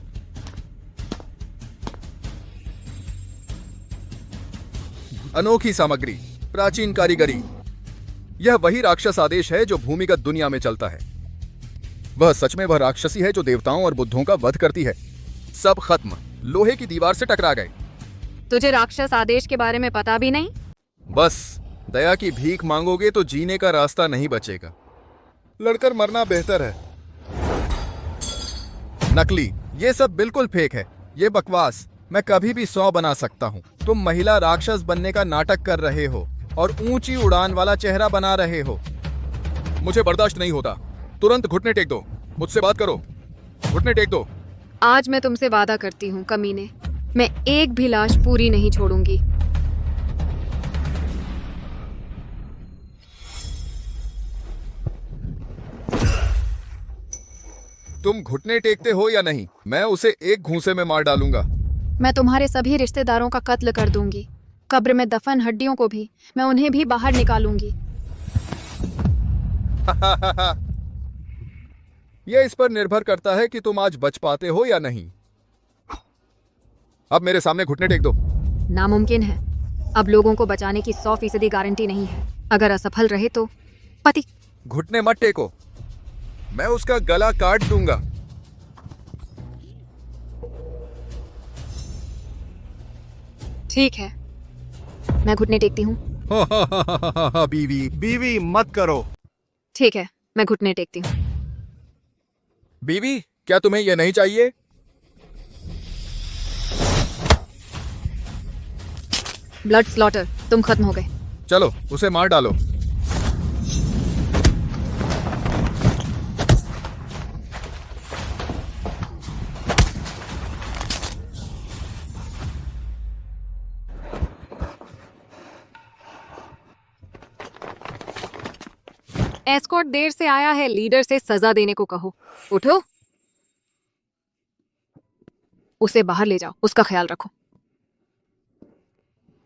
अनोखी सामग्री, प्राचीन कारीगरी। यह वही राक्षस आदेश है जो भूमिगत दुनिया में चलता है। वह सच में वह राक्षसी है जो देवताओं और बुद्धों का वध करती है। सब खत्म, लोहे की दीवार से टकरा गए। तुझे राक्षस आदेश के बारे में पता भी नहीं? बस दया की भीख मांगोगे तो जीने का रास्ता नहीं बचेगा। लड़कर मरना बेहतर है। नकली, ये सब बिल्कुल फेक है। ये बकवास। मैं कभी भी 100 बना सकता हूँ। तुम महिला राक्षस बनने का नाटक कर रहे हो और ऊंची उड़ान वाला चेहरा बना रहे हो। मुझे बर्दाश्त नहीं होता। तुरंत घुटने टेक दो। मुझसे बात करो। घुटने टेक दो। आज मैं तुमसे वादा करती हूँ कमीने, मैं एक भी लाश पूरी नहीं छोड़ूंगी। तुम घुटने टेकते हो या नहीं? मैं उसे एक घूंसे में मार डालूंगा। मैं तुम्हारे सभी रिश्तेदारों का कत्ल कर दूंगी। कब्र में दफन हड्डियों को भी, मैं उन्हें भी बाहर निकालूंगी। यह इस पर निर्भर करता है कि तुम आज बच पाते हो या नहीं। अब मेरे सामने घुटने टेक दो। नामुमकिन है। अब लोगों को बचाने की 100% गारंटी नहीं है। अगर असफल रहे तो पति। घुटने मत टेको, मैं उसका गला काट दूंगा। ठीक है, मैं घुटने टेकती हूँ। बीवी बीवी मत करो। ठीक है, मैं घुटने टेकती हूँ। बीवी, क्या तुम्हें यह नहीं चाहिए? ब्लड स्लॉटर, तुम खत्म हो गए। चलो उसे मार डालो। एस्कॉर्ट देर से आया है, लीडर से सजा देने को कहो। उठो, उसे बाहर ले जाओ, उसका ख्याल रखो।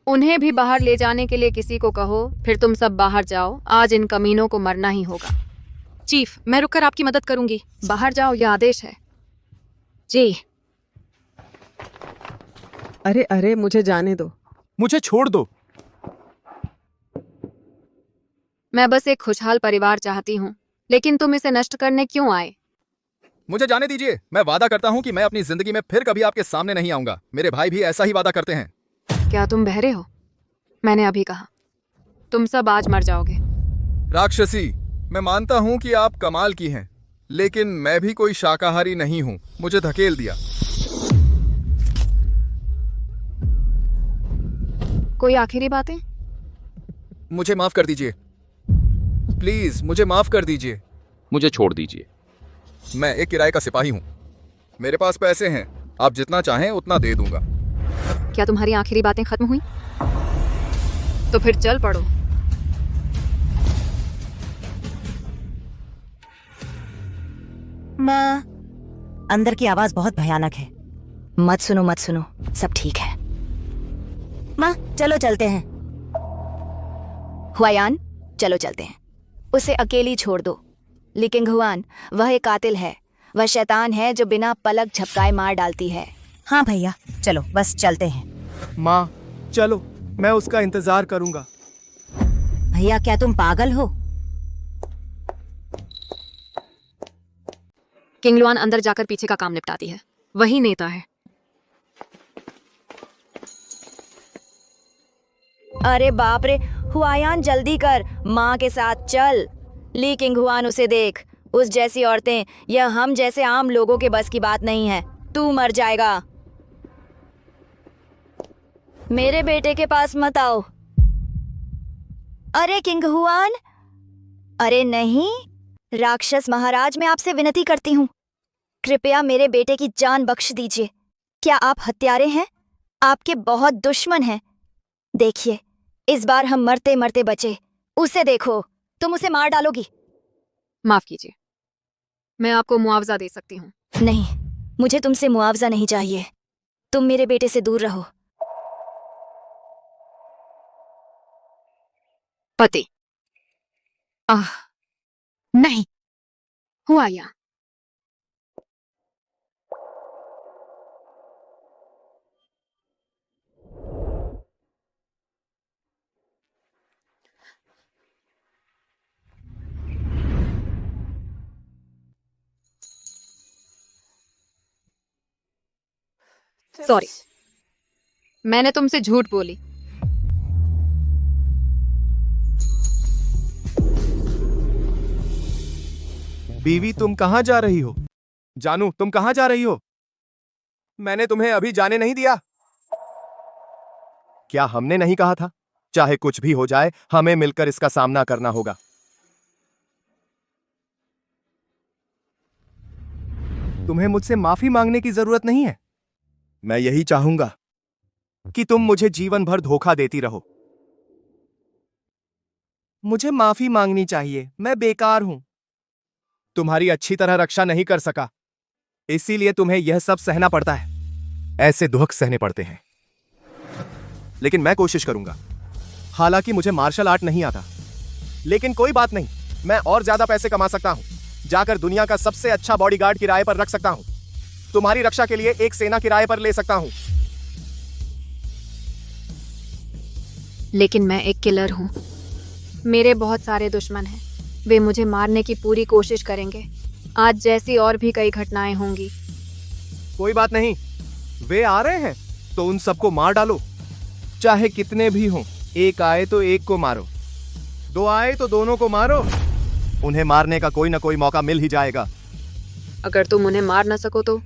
उन्हें भी बाहर ले जाने के लिए किसी को कहो, फिर तुम सब बाहर जाओ। आज इन कमीनों को मरना ही होगा। चीफ, मैं रुककर आपकी मदद करूंगी। बाहर जाओ, यह आदेश है। जी। अरे अरे, मुझे जाने दो। मुझे छोड़ दो। मैं बस एक खुशहाल परिवार चाहती हूँ, लेकिन तुम इसे नष्ट करने क्यों आए? मुझे जाने दीजिए। मैं वादा करता हूँ कि मैं अपनी जिंदगी में फिर कभी आपके सामने नहीं आऊंगा। मेरे भाई भी ऐसा ही वादा करते हैं। क्या तुम बहरे हो? मैंने अभी कहा, तुम सब आज मर जाओगे। राक्षसी, मैं मानता हूँ कि आप कमाल की हैं, लेकिन मैं भी कोई शाकाहारी नहीं हूँ। मुझे धकेल दिया। कोई आखिरी बातें? मुझे माफ कर दीजिए, प्लीज मुझे माफ कर दीजिए। मुझे छोड़ दीजिए। मैं एक किराए का सिपाही हूँ। मेरे पास पैसे हैं, आप जितना चाहें उतना दे दूंगा। क्या तुम्हारी आखिरी बातें खत्म हुई? तो फिर चल पड़ो। माँ, अंदर की आवाज बहुत भयानक है। मत सुनो मत सुनो, सब ठीक है। माँ चलो चलते हैं। हुआयान, चलो चलते हैं। उसे अकेली छोड़ दो। लिकिंग हुआन, वह एक कातिल है। वह शैतान है जो बिना पलक झपकाए मार डालती है। हाँ भैया, चलो बस चलते हैं। माँ चलो, मैं उसका इंतजार करूंगा। भैया, क्या तुम पागल हो? किंगलुआन अंदर जाकर पीछे का काम निपटाती है। वही नेता है। अरे बाप रे, हुआयान जल्दी कर, माँ के साथ चल। ली किंग हुआन, उसे देख। उस जैसी औरतें, यह हम जैसे आम लोगों के बस की बात नहीं है। तू मर जाएगा। मेरे बेटे के पास मत आओ। अरे किंग हुआन, अरे नहीं। राक्षस महाराज, मैं आपसे विनती करती हूँ, कृपया मेरे बेटे की जान बख्श दीजिए। क्या आप हत्यारे हैं? आपके बहुत दुश्मन हैं। देखिए, इस बार हम मरते मरते बचे। उसे देखो, तुम उसे मार डालोगी। माफ कीजिए, मैं आपको मुआवजा दे सकती हूँ। नहीं, मुझे तुमसे मुआवजा नहीं चाहिए। तुम मेरे बेटे से दूर रहो। पति। नहीं, हुआयान। सॉरी, मैंने तुमसे झूठ बोली। बीवी, तुम कहाँ जा रही हो? जानू, तुम कहाँ जा रही हो? मैंने तुम्हें अभी जाने नहीं दिया। क्या हमने नहीं कहा था, चाहे कुछ भी हो जाए, हमें मिलकर इसका सामना करना होगा। तुम्हें मुझसे माफी मांगने की जरूरत नहीं है। मैं यही चाहूंगा कि तुम मुझे जीवन भर धोखा देती रहो। मुझे माफी मांगनी चाहिए। मैं बेकार हूं, तुम्हारी अच्छी तरह रक्षा नहीं कर सका, इसीलिए तुम्हें यह सब सहना पड़ता है। ऐसे दुख सहने पड़ते हैं, लेकिन मैं कोशिश करूंगा। हालांकि मुझे मार्शल आर्ट नहीं आता, लेकिन कोई बात नहीं, मैं और ज्यादा पैसे कमा सकता हूं। जाकर दुनिया का सबसे अच्छा बॉडीगार्ड किराए पर रख सकता हूँ। तुम्हारी रक्षा के लिए एक सेना किराए पर ले सकता हूँ। लेकिन मैं एक किलर हूँ। मेरे बहुत सारे दुश्मन हैं। वे मुझे मारने की पूरी कोशिश करेंगे। आज जैसी और भी कई घटनाएं होंगी। कोई बात नहीं, वे आ रहे हैं तो उन सबको मार डालो, चाहे कितने भी हों। एक आए तो एक को मारो, दो आए तो दोनों को मारो। उन्हें मारने का कोई ना कोई मौका मिल ही जाएगा। अगर तुम उन्हें मार न सको तो?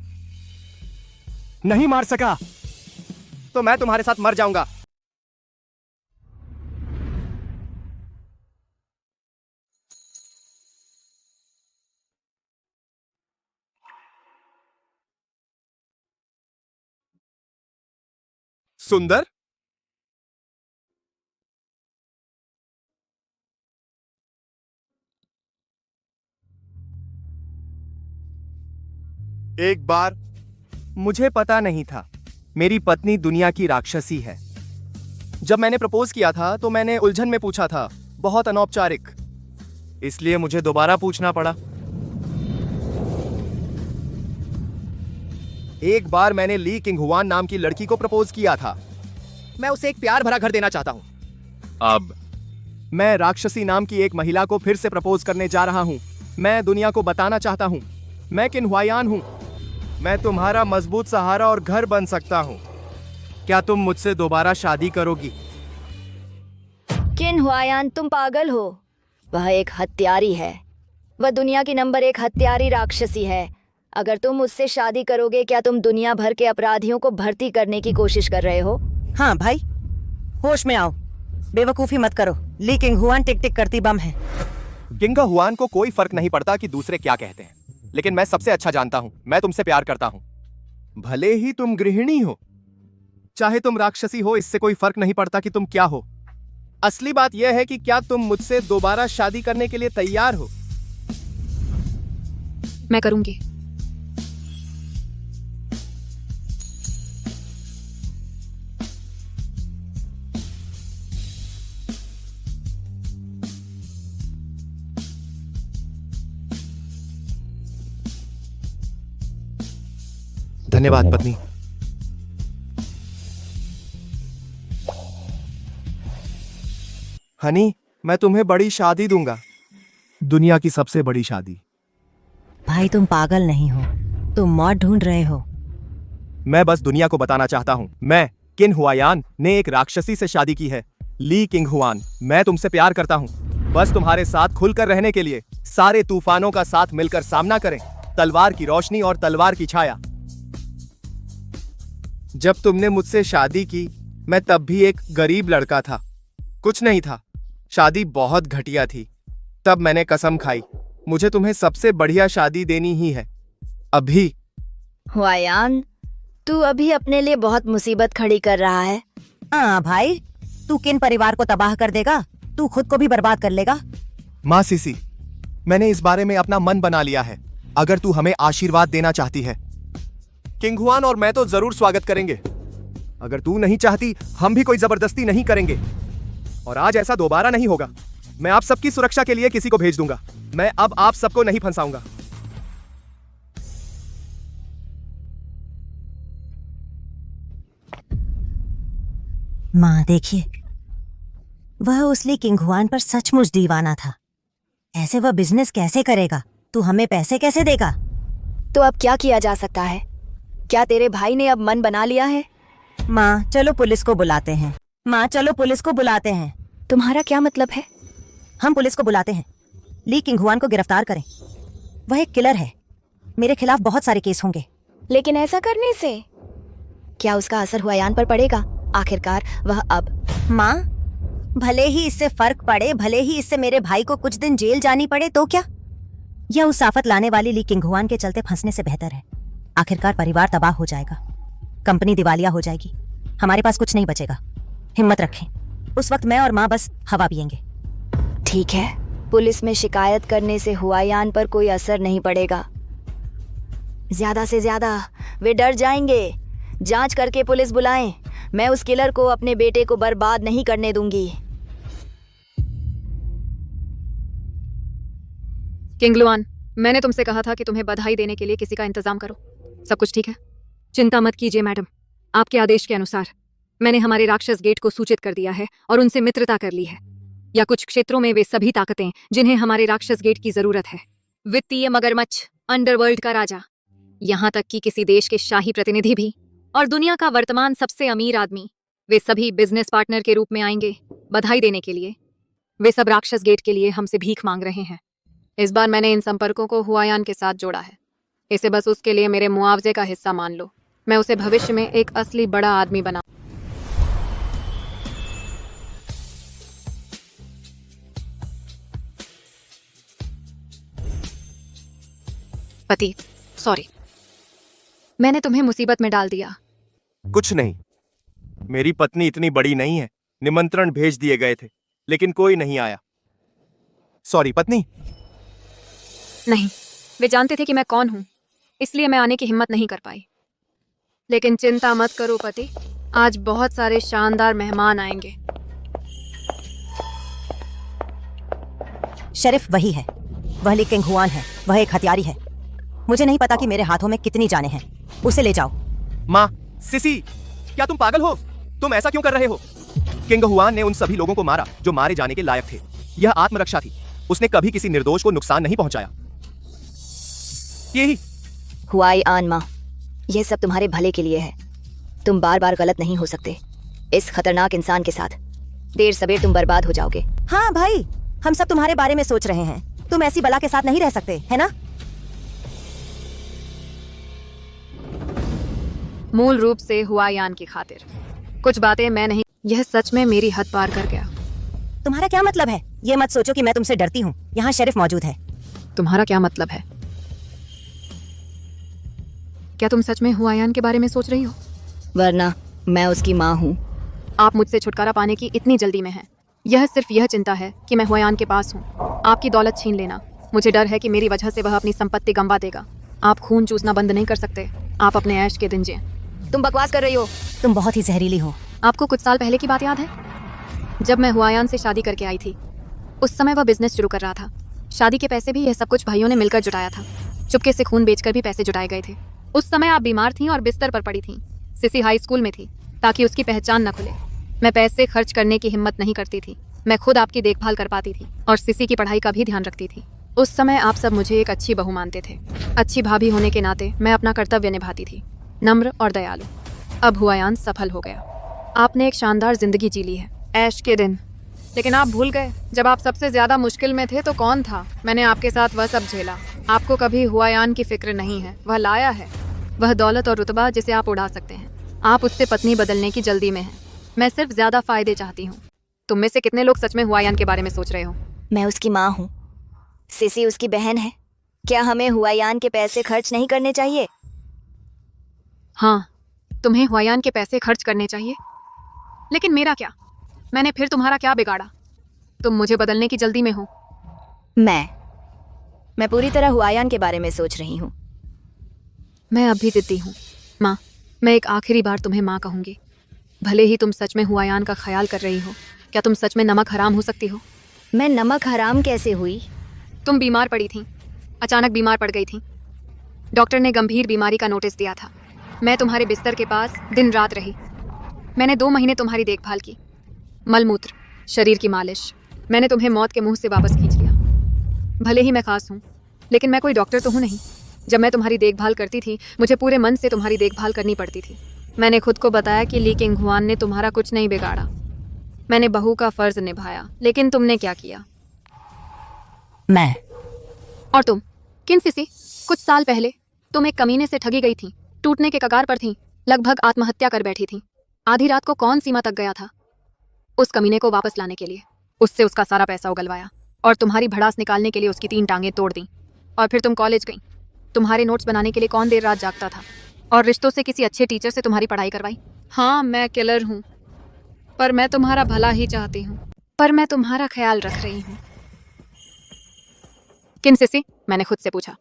नहीं मार सका तो मैं तुम्हारे साथ मर जाऊंगा। सुंदर, एक बार मुझे पता नहीं था मेरी पत्नी दुनिया की राक्षसी है। जब मैंने प्रपोज किया था तो मैंने उलझन में पूछा था, बहुत अनौपचारिक, इसलिए मुझे दोबारा पूछना पड़ा। एक बार मैंने ली किंगहुआन नाम की लड़की को प्रपोज किया था। मैं उसे एक प्यार भरा घर देना चाहता हूं। अब मैं राक्षसी नाम की एक महिला को फिर से प्रपोज करने जा रहा हूं। मैं दुनिया को बताना चाहता हूं, मैं किन्हुआयान हूं। मैं तुम्हारा मजबूत सहारा और घर बन सकता हूं। क्या तुम मुझसे दोबारा शादी करोगी? किन्हुआयान, तुम पागल हो। वह एक हत्यारी है। वह दुनिया की नंबर 1 हत्यारी राक्षसी है। अगर तुम उससे शादी करोगे, क्या तुम दुनिया भर के अपराधियों को भर्ती करने की कोशिश कर रहे हो? हाँ भाई, होश में आओ, बेवकूफी मत करो। ली किंगहुआन टिक टिक करती बम है। किंगहुआन को कोई फर्क नहीं पड़ता कि दूसरे क्या कहते हैं, लेकिन मैं सबसे अच्छा जानता हूं, मैं तुमसे प्यार करता हूं। भले ही तुम गृहिणी हो, चाहे तुम राक्षसी हो, इससे कोई फर्क नहीं पड़ता कि तुम क्या हो। असली बात यह है कि क्या तुम मुझसे दोबारा शादी करने के लिए तैयार हो? मैं करूंगी। धन्यवाद पत्नी। हनी, मैं तुम्हें बड़ी शादी दूंगा, दुनिया की सबसे बड़ी शादी। भाई तुम पागल नहीं हो, तुम मौत ढूंढ रहे हो। मैं बस दुनिया को बताना चाहता हूँ, मैं किन्हुआयान ने एक राक्षसी से शादी की है, ली किंगहुआन। मैं तुमसे प्यार करता हूँ। बस तुम्हारे साथ खुलकर रहने के लिए सारे तूफानों का साथ मिलकर सामना करें, तलवार की रोशनी और तलवार की छाया। जब तुमने मुझसे शादी की, मैं तब भी एक गरीब लड़का था, कुछ नहीं था। शादी बहुत घटिया थी। तब मैंने कसम खाई, मुझे तुम्हें सबसे बढ़िया शादी देनी ही है। अभी हुआयान, तू अभी अपने लिए बहुत मुसीबत खड़ी कर रहा है। हाँ भाई, तू किन परिवार को तबाह कर देगा, तू खुद को भी बर्बाद कर लेगा। माँ सीसी, मैंने इस बारे में अपना मन बना लिया है। अगर तू हमें आशीर्वाद देना चाहती है, किंगहुआन और मैं तो जरूर स्वागत करेंगे। अगर तू नहीं चाहती, हम भी कोई जबरदस्ती नहीं करेंगे। और आज ऐसा दोबारा नहीं होगा। मैं आप सबकी सुरक्षा के लिए किसी को भेज दूंगा। मैं अब आप सबको नहीं फंसाऊंगा। माँ देखिए, वह उस ली किंगहुआन पर सचमुच दीवाना था। ऐसे वह बिजनेस कैसे करेगा? तू हमें पैसे कैसे देगा? तो अब क्या किया जा सकता है? क्या तेरे भाई ने अब मन बना लिया है? माँ चलो पुलिस को बुलाते हैं। माँ चलो पुलिस को बुलाते हैं। तुम्हारा क्या मतलब है? हम पुलिस को बुलाते हैं। ली किंगहुआन को गिरफ्तार करें। वह एक किलर है। मेरे खिलाफ बहुत सारे केस होंगे। लेकिन ऐसा करने से क्या उसका असर हुआयान पर पड़ेगा? आखिरकार वह अब। माँ, भले ही इससे फर्क पड़े, भले ही इससे मेरे भाई को कुछ दिन जेल जानी पड़े, तो क्या? यह उस आफत लाने वाली ली किंगहुआन के चलते फंसने से बेहतर है। आखिरकार परिवार तबाह हो जाएगा, कंपनी दिवालिया हो जाएगी, हमारे पास कुछ नहीं बचेगा। हिम्मत रखें, उस वक्त मैं और माँ बस हवा पिएंगे। ठीक है, पुलिस में शिकायत करने से हुआयान पर कोई असर नहीं पड़ेगा। ज्यादा से ज्यादा वे डर जाएंगे। जांच करके पुलिस बुलाएं। मैं उस किलर को अपने बेटे को बर्बाद नहीं करने दूंगी। किंगहुआन, मैंने तुमसे कहा था कि तुम्हें बधाई देने के लिए किसी का इंतजाम करो। सब कुछ ठीक है? चिंता मत कीजिए मैडम, आपके आदेश के अनुसार मैंने हमारे राक्षस गेट को सूचित कर दिया है और उनसे मित्रता कर ली है। या कुछ क्षेत्रों में वे सभी ताकतें जिन्हें हमारे राक्षस गेट की जरूरत है। वित्तीय मगरमच्छ, अंडरवर्ल्ड का राजा, यहाँ तक कि किसी देश के शाही प्रतिनिधि भी, और दुनिया का वर्तमान सबसे अमीर आदमी, वे सभी बिजनेस पार्टनर के रूप में आएंगे बधाई देने के लिए। वे सब राक्षस गेट के लिए हमसे भीख मांग रहे हैं। इस बार मैंने इन संपर्कों को हुआयान के साथ जोड़ा है। इसे बस उसके लिए मेरे मुआवजे का हिस्सा मान लो। मैं उसे भविष्य में एक असली बड़ा आदमी बना। पति, सॉरी, मैंने तुम्हें मुसीबत में डाल दिया। कुछ नहीं, मेरी पत्नी इतनी बड़ी नहीं है। निमंत्रण भेज दिए गए थे लेकिन कोई नहीं आया। सॉरी पत्नी। नहीं, वे जानते थे कि मैं कौन हूं, इसलिए मैं आने की हिम्मत नहीं कर पाई। लेकिन चिंता मत करो पति, आज बहुत सारे शानदार मेहमान आएंगे। शरीफ वही है, वह ली किंग हुआन है। वह एक हथियारी है। मुझे नहीं पता कि मेरे हाथों में कितनी जानें हैं। उसे ले जाओ। माँ, सिसी, क्या तुम पागल हो? तुम ऐसा क्यों कर रहे हो? किंग हुआन ने उन सभी लोगों को मारा जो मारे जाने के लायक थे। यह आत्मरक्षा थी। उसने कभी किसी निर्दोष को नुकसान नहीं पहुंचाया। यही हुआयान माँ, यह सब तुम्हारे भले के लिए है। तुम बार बार गलत नहीं हो सकते इस खतरनाक इंसान के साथ। देर सवेर तुम बर्बाद हो जाओगे। हाँ भाई, हम सब तुम्हारे बारे में सोच रहे हैं। तुम ऐसी बला के साथ नहीं रह सकते, है ना? मूल रूप से हुआयान की खातिर कुछ बातें मैं नहीं। यह सच में मेरी हद पार कर गया। तुम्हारा क्या मतलब है? ये मत सोचो कि मैं तुमसे डरती हूँ। यहाँ शरीफ मौजूद है। तुम्हारा क्या मतलब है? क्या तुम सच में हुआयान के बारे में सोच रही हो? वरना मैं उसकी माँ हूँ। आप मुझसे छुटकारा पाने की इतनी जल्दी में हैं। यह सिर्फ यह चिंता है कि मैं हुआयान के पास हूँ। आपकी दौलत छीन लेना। मुझे डर है कि मेरी वजह से वह अपनी संपत्ति गंवा देगा। आप खून चूसना बंद नहीं कर सकते। आप अपने ऐश के दिन जिएं। तुम बकवास कर रही हो। तुम बहुत ही जहरीली हो। आपको कुछ साल पहले की बात याद है, जब मैं हुआयान से शादी करके आई थी? उस समय वह बिजनेस शुरू कर रहा था। शादी के पैसे भी यह सब कुछ भाइयों ने मिलकर जुटाया था। चुपके से खून बेचकर भी पैसे जुटाए गए थे। उस समय आप बीमार थीं और बिस्तर पर पड़ी थीं। सिसी हाई स्कूल में थी ताकि उसकी पहचान न खुले। मैं पैसे खर्च करने की हिम्मत नहीं करती थी। मैं खुद आपकी देखभाल कर पाती थी और सिसी की पढ़ाई का भी ध्यान रखती थी। उस समय आप सब मुझे एक अच्छी बहू मानते थे। अच्छी भाभी होने के नाते मैं अपना कर्तव्य निभाती थी, नम्र और दयालु। अब हुआयान सफल हो गया। आपने एक शानदार जिंदगी जी ली है, ऐश के दिन। लेकिन आप भूल गए, जब आप सबसे ज्यादा मुश्किल में थे तो कौन था? मैंने आपके साथ वह सब झेला। आपको कभी हुआयान की फिक्र नहीं है। वह लाया है, वह दौलत और रुतबा जिसे आप उड़ा सकते हैं। आप उससे पत्नी बदलने की जल्दी में हैं। मैं सिर्फ ज्यादा फायदे चाहती हूँ। तुम में से कितने लोग सच में हुआयान के बारे में सोच रहे हो? मैं उसकी माँ हूँ, सिसी उसकी बहन है। क्या हमें हुआयान के पैसे खर्च नहीं करने चाहिए? हाँ, तुम्हें हुआयान के पैसे खर्च करने चाहिए। लेकिन मेरा क्या? मैंने फिर तुम्हारा क्या बिगाड़ा? तुम मुझे बदलने की जल्दी में हो। मैं पूरी तरह हुआयान के बारे में सोच रही हूँ। मैं अब भी जिद्दी हूँ। माँ, मैं एक आखिरी बार तुम्हें माँ कहूँगी। भले ही तुम सच में हुआयान का ख्याल कर रही हो, क्या तुम सच में नमक हराम हो सकती हो? मैं नमक हराम कैसे हुई? तुम बीमार पड़ी थी, अचानक बीमार पड़ गई थी। डॉक्टर ने गंभीर बीमारी का नोटिस दिया था। मैं तुम्हारे बिस्तर के पास दिन रात रही। मैंने 2 महीने तुम्हारी देखभाल की, मलमूत्र, शरीर की मालिश। मैंने तुम्हें मौत के मुंह से वापस खींच लिया। भले ही मैं खास हूँ, लेकिन मैं कोई डॉक्टर तो हूँ नहीं। जब मैं तुम्हारी देखभाल करती थी, मुझे पूरे मन से तुम्हारी देखभाल करनी पड़ती थी। मैंने खुद को बताया कि ली किंग हुआन ने तुम्हारा कुछ नहीं बिगाड़ा। मैंने बहू का फर्ज निभाया। लेकिन तुमने क्या किया? मैं और तुम, किन सिसी? कुछ साल पहले तुम एक कमीने से ठगी गई थी, टूटने के कगार पर थी, लगभग आत्महत्या कर बैठी थी। आधी रात को कौन सीमा तक गया था उस कमीने को वापस लाने के लिए? उससे उसका सारा पैसा उगलवाया और तुम्हारी भड़ास निकालने के लिए उसकी 3 टांगें तोड़ दी। और फिर तुम कॉलेज गई। तुम्हारे नोट्स बनाने के लिए कौन देर रात जागता था? और रिश्तों से किसी अच्छे टीचर से तुम्हारी पढ़ाई करवाई। हाँ, मैं किलर हूँ, पर मैं तुम्हारा भला ही चाहती हूँ। पर मैं तुम्हारा ख्याल रख रही हूँ। किन सिसी? मैंने खुद से पूछा।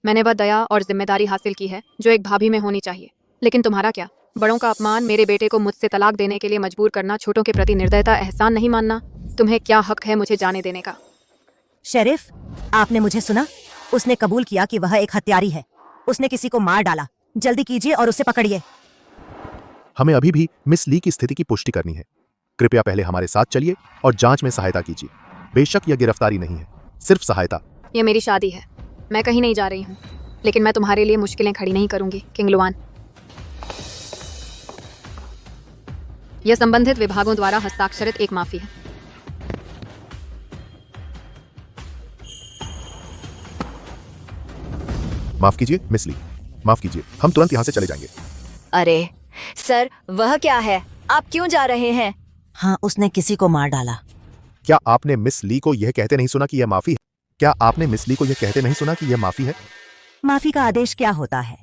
मैंने वह दया और जिम्मेदारी हासिल की है जो एक भाभी में होनी चाहिए। लेकिन तुम्हारा क्या? बड़ों का अपमान, मेरे बेटे को मुझसे तलाक देने के लिए मजबूर करना, छोटों के प्रति निर्दयता, एहसान नहीं मानना। तुम्हें क्या हक है मुझे जाने देने का? शरीफ, आपने मुझे सुना? उसने कबूल किया कि वह एक हत्यारी है। उसने किसी को मार डाला। जल्दी कीजिए और उसे पकड़िए। हमें अभी भी मिस ली की स्थिति की पुष्टि करनी है। कृपया पहले हमारे साथ चलिए और जांच में सहायता कीजिए। बेशक यह गिरफ्तारी नहीं है, सिर्फ सहायता। ये मेरी शादी है, मैं कहीं नहीं जा रही हूँ, लेकिन मैं तुम्हारे लिए मुश्किलें खड़ी नहीं करूंगी किंग लुआन। यह संबंधित विभागों द्वारा हस्ताक्षरित एक माफी है। माफ कीजिए मिस ली, माफ कीजिए, हम तुरंत यहाँ से चले जाएंगे। अरे सर, वह क्या है? आप क्यों जा रहे हैं? हाँ, उसने किसी को मार डाला। क्या आपने मिस ली को यह कहते नहीं सुना कि यह माफी है? क्या आपने मिस ली को यह कहते नहीं सुना कि यह माफी है? माफी का आदेश क्या होता है?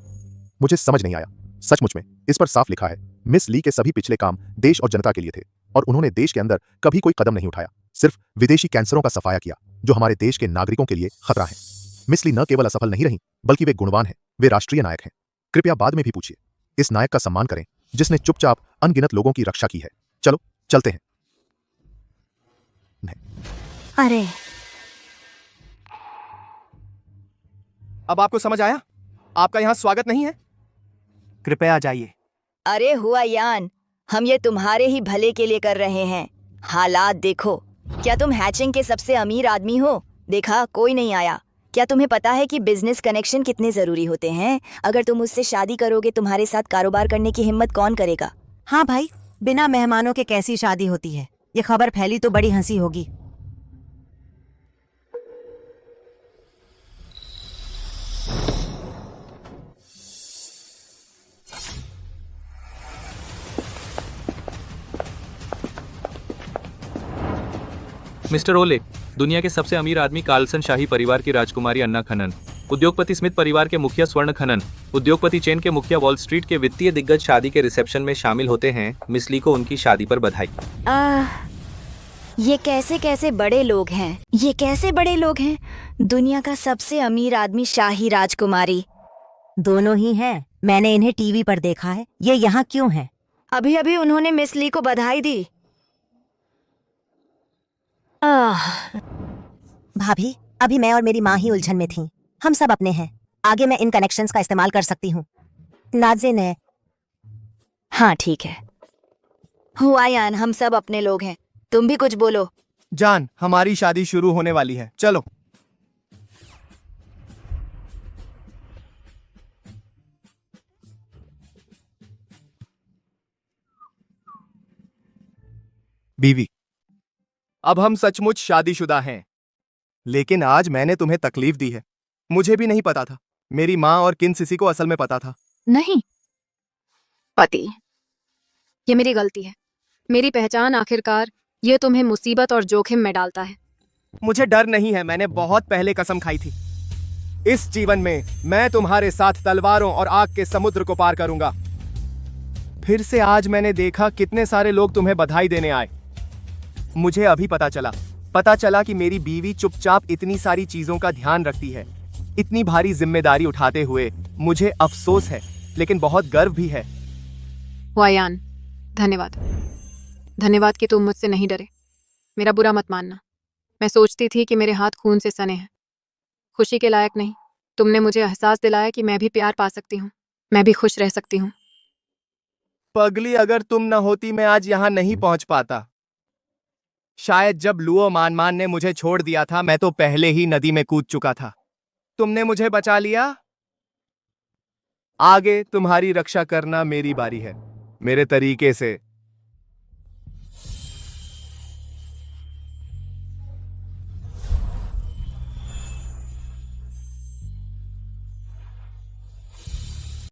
मुझे समझ नहीं आया। सचमुच में इस पर साफ लिखा है, मिस ली के सभी पिछले काम देश और जनता के लिए थे और उन्होंने देश के अंदर कभी कोई कदम नहीं उठाया, सिर्फ विदेशी कैंसरों का सफाया किया जो हमारे देश के नागरिकों के लिए खतरा है। मिस ली न केवल असफल नहीं रही, बल्कि वे गुणवान हैं, वे राष्ट्रीय नायक हैं। कृपया बाद में भी पूछिए। इस नायक का सम्मान करें जिसने चुपचाप अनगिनत लोगों की रक्षा की है। चलो चलते हैं। अरे अब आपको समझ आया? आपका यहाँ स्वागत नहीं है। कृपया जाइए। अरे हुआ यान, हम ये तुम्हारे ही भले के लिए कर रहे हैं। हालात देखो। क्या तुम हैचिंग के सबसे अमीर आदमी हो? देखा, कोई नहीं आया। क्या तुम्हें पता है कि बिजनेस कनेक्शन कितने जरूरी होते हैं? अगर तुम उससे शादी करोगे, तुम्हारे साथ कारोबार करने की हिम्मत कौन करेगा? हाँ भाई, बिना मेहमानों के कैसी शादी होती है? ये खबर फैली तो बड़ी हंसी होगी। मिस्टर ओले, दुनिया के सबसे अमीर आदमी कार्लसन शाही परिवार की राजकुमारी अन्ना खनन, उद्योगपति स्मिथ परिवार के मुखिया स्वर्ण खनन, उद्योगपति चेन के मुखिया वॉल स्ट्रीट के वित्तीय दिग्गज शादी के रिसेप्शन में शामिल होते हैं। मिस ली को उनकी शादी पर बधाई। ये कैसे कैसे बड़े लोग हैं? ये कैसे बड़े लोग हैं? दुनिया का सबसे अमीर आदमी, शाही राजकुमारी। दोनों ही हैं। मैंने इन्हें टीवी पर देखा है। ये यहाँ क्यों हैं? अभी अभी उन्होंने मिस ली को बधाई दी। भाभी, अभी मैं और मेरी माँ ही उलझन में थीं। हम सब अपने हैं। आगे मैं इन कनेक्शंस का इस्तेमाल कर सकती हूँ। नाज़िन है। हाँ ठीक है। हुआ यान, हम सब अपने लोग हैं। तुम भी कुछ बोलो। जान, हमारी शादी शुरू होने वाली है, चलो। बीवी, अब हम सचमुच शादीशुदा हैं। लेकिन आज मैंने तुम्हें तकलीफ दी है। मुझे भी नहीं पता था। मेरी माँ और किन सिसी को असल में पता था। नहीं पति, ये मेरी गलती है। मेरी पहचान आखिरकार ये तुम्हें मुसीबत और जोखिम में डालता है। मुझे डर नहीं है, मैंने बहुत पहले कसम खाई थी। इस जीवन में मैं तुम्हारे साथ तलवारों और आग के समुद्र को पार करूंगा। फिर से आज मैंने देखा कितने सारे लोग तुम्हें बधाई देने आए। मुझे अभी पता चला कि मेरी बीवी चुपचाप इतनी सारी चीजों का ध्यान रखती है। इतनी भारी जिम्मेदारी उठाते हुए मुझे अफसोस है, लेकिन बहुत गर्व भी है। वायान, धन्यवाद। धन्यवाद कि तुम मुझसे नहीं डरे। मेरा बुरा मत मानना। मैं सोचती थी कि मेरे हाथ खून से सने हैं। खुशी के लायक नहीं। तुमने मुझे एहसास दिलाया कि मैं भी प्यार पा सकती हूँ, मैं भी खुश रह सकती हूँ। पगली, अगर तुम न होती मैं आज यहाँ नहीं पहुंच पाता। शायद जब लुओ मानमान ने मुझे छोड़ दिया था, मैं तो पहले ही नदी में कूद चुका था। तुमने मुझे बचा लिया। आगे तुम्हारी रक्षा करना मेरी बारी है, मेरे तरीके से।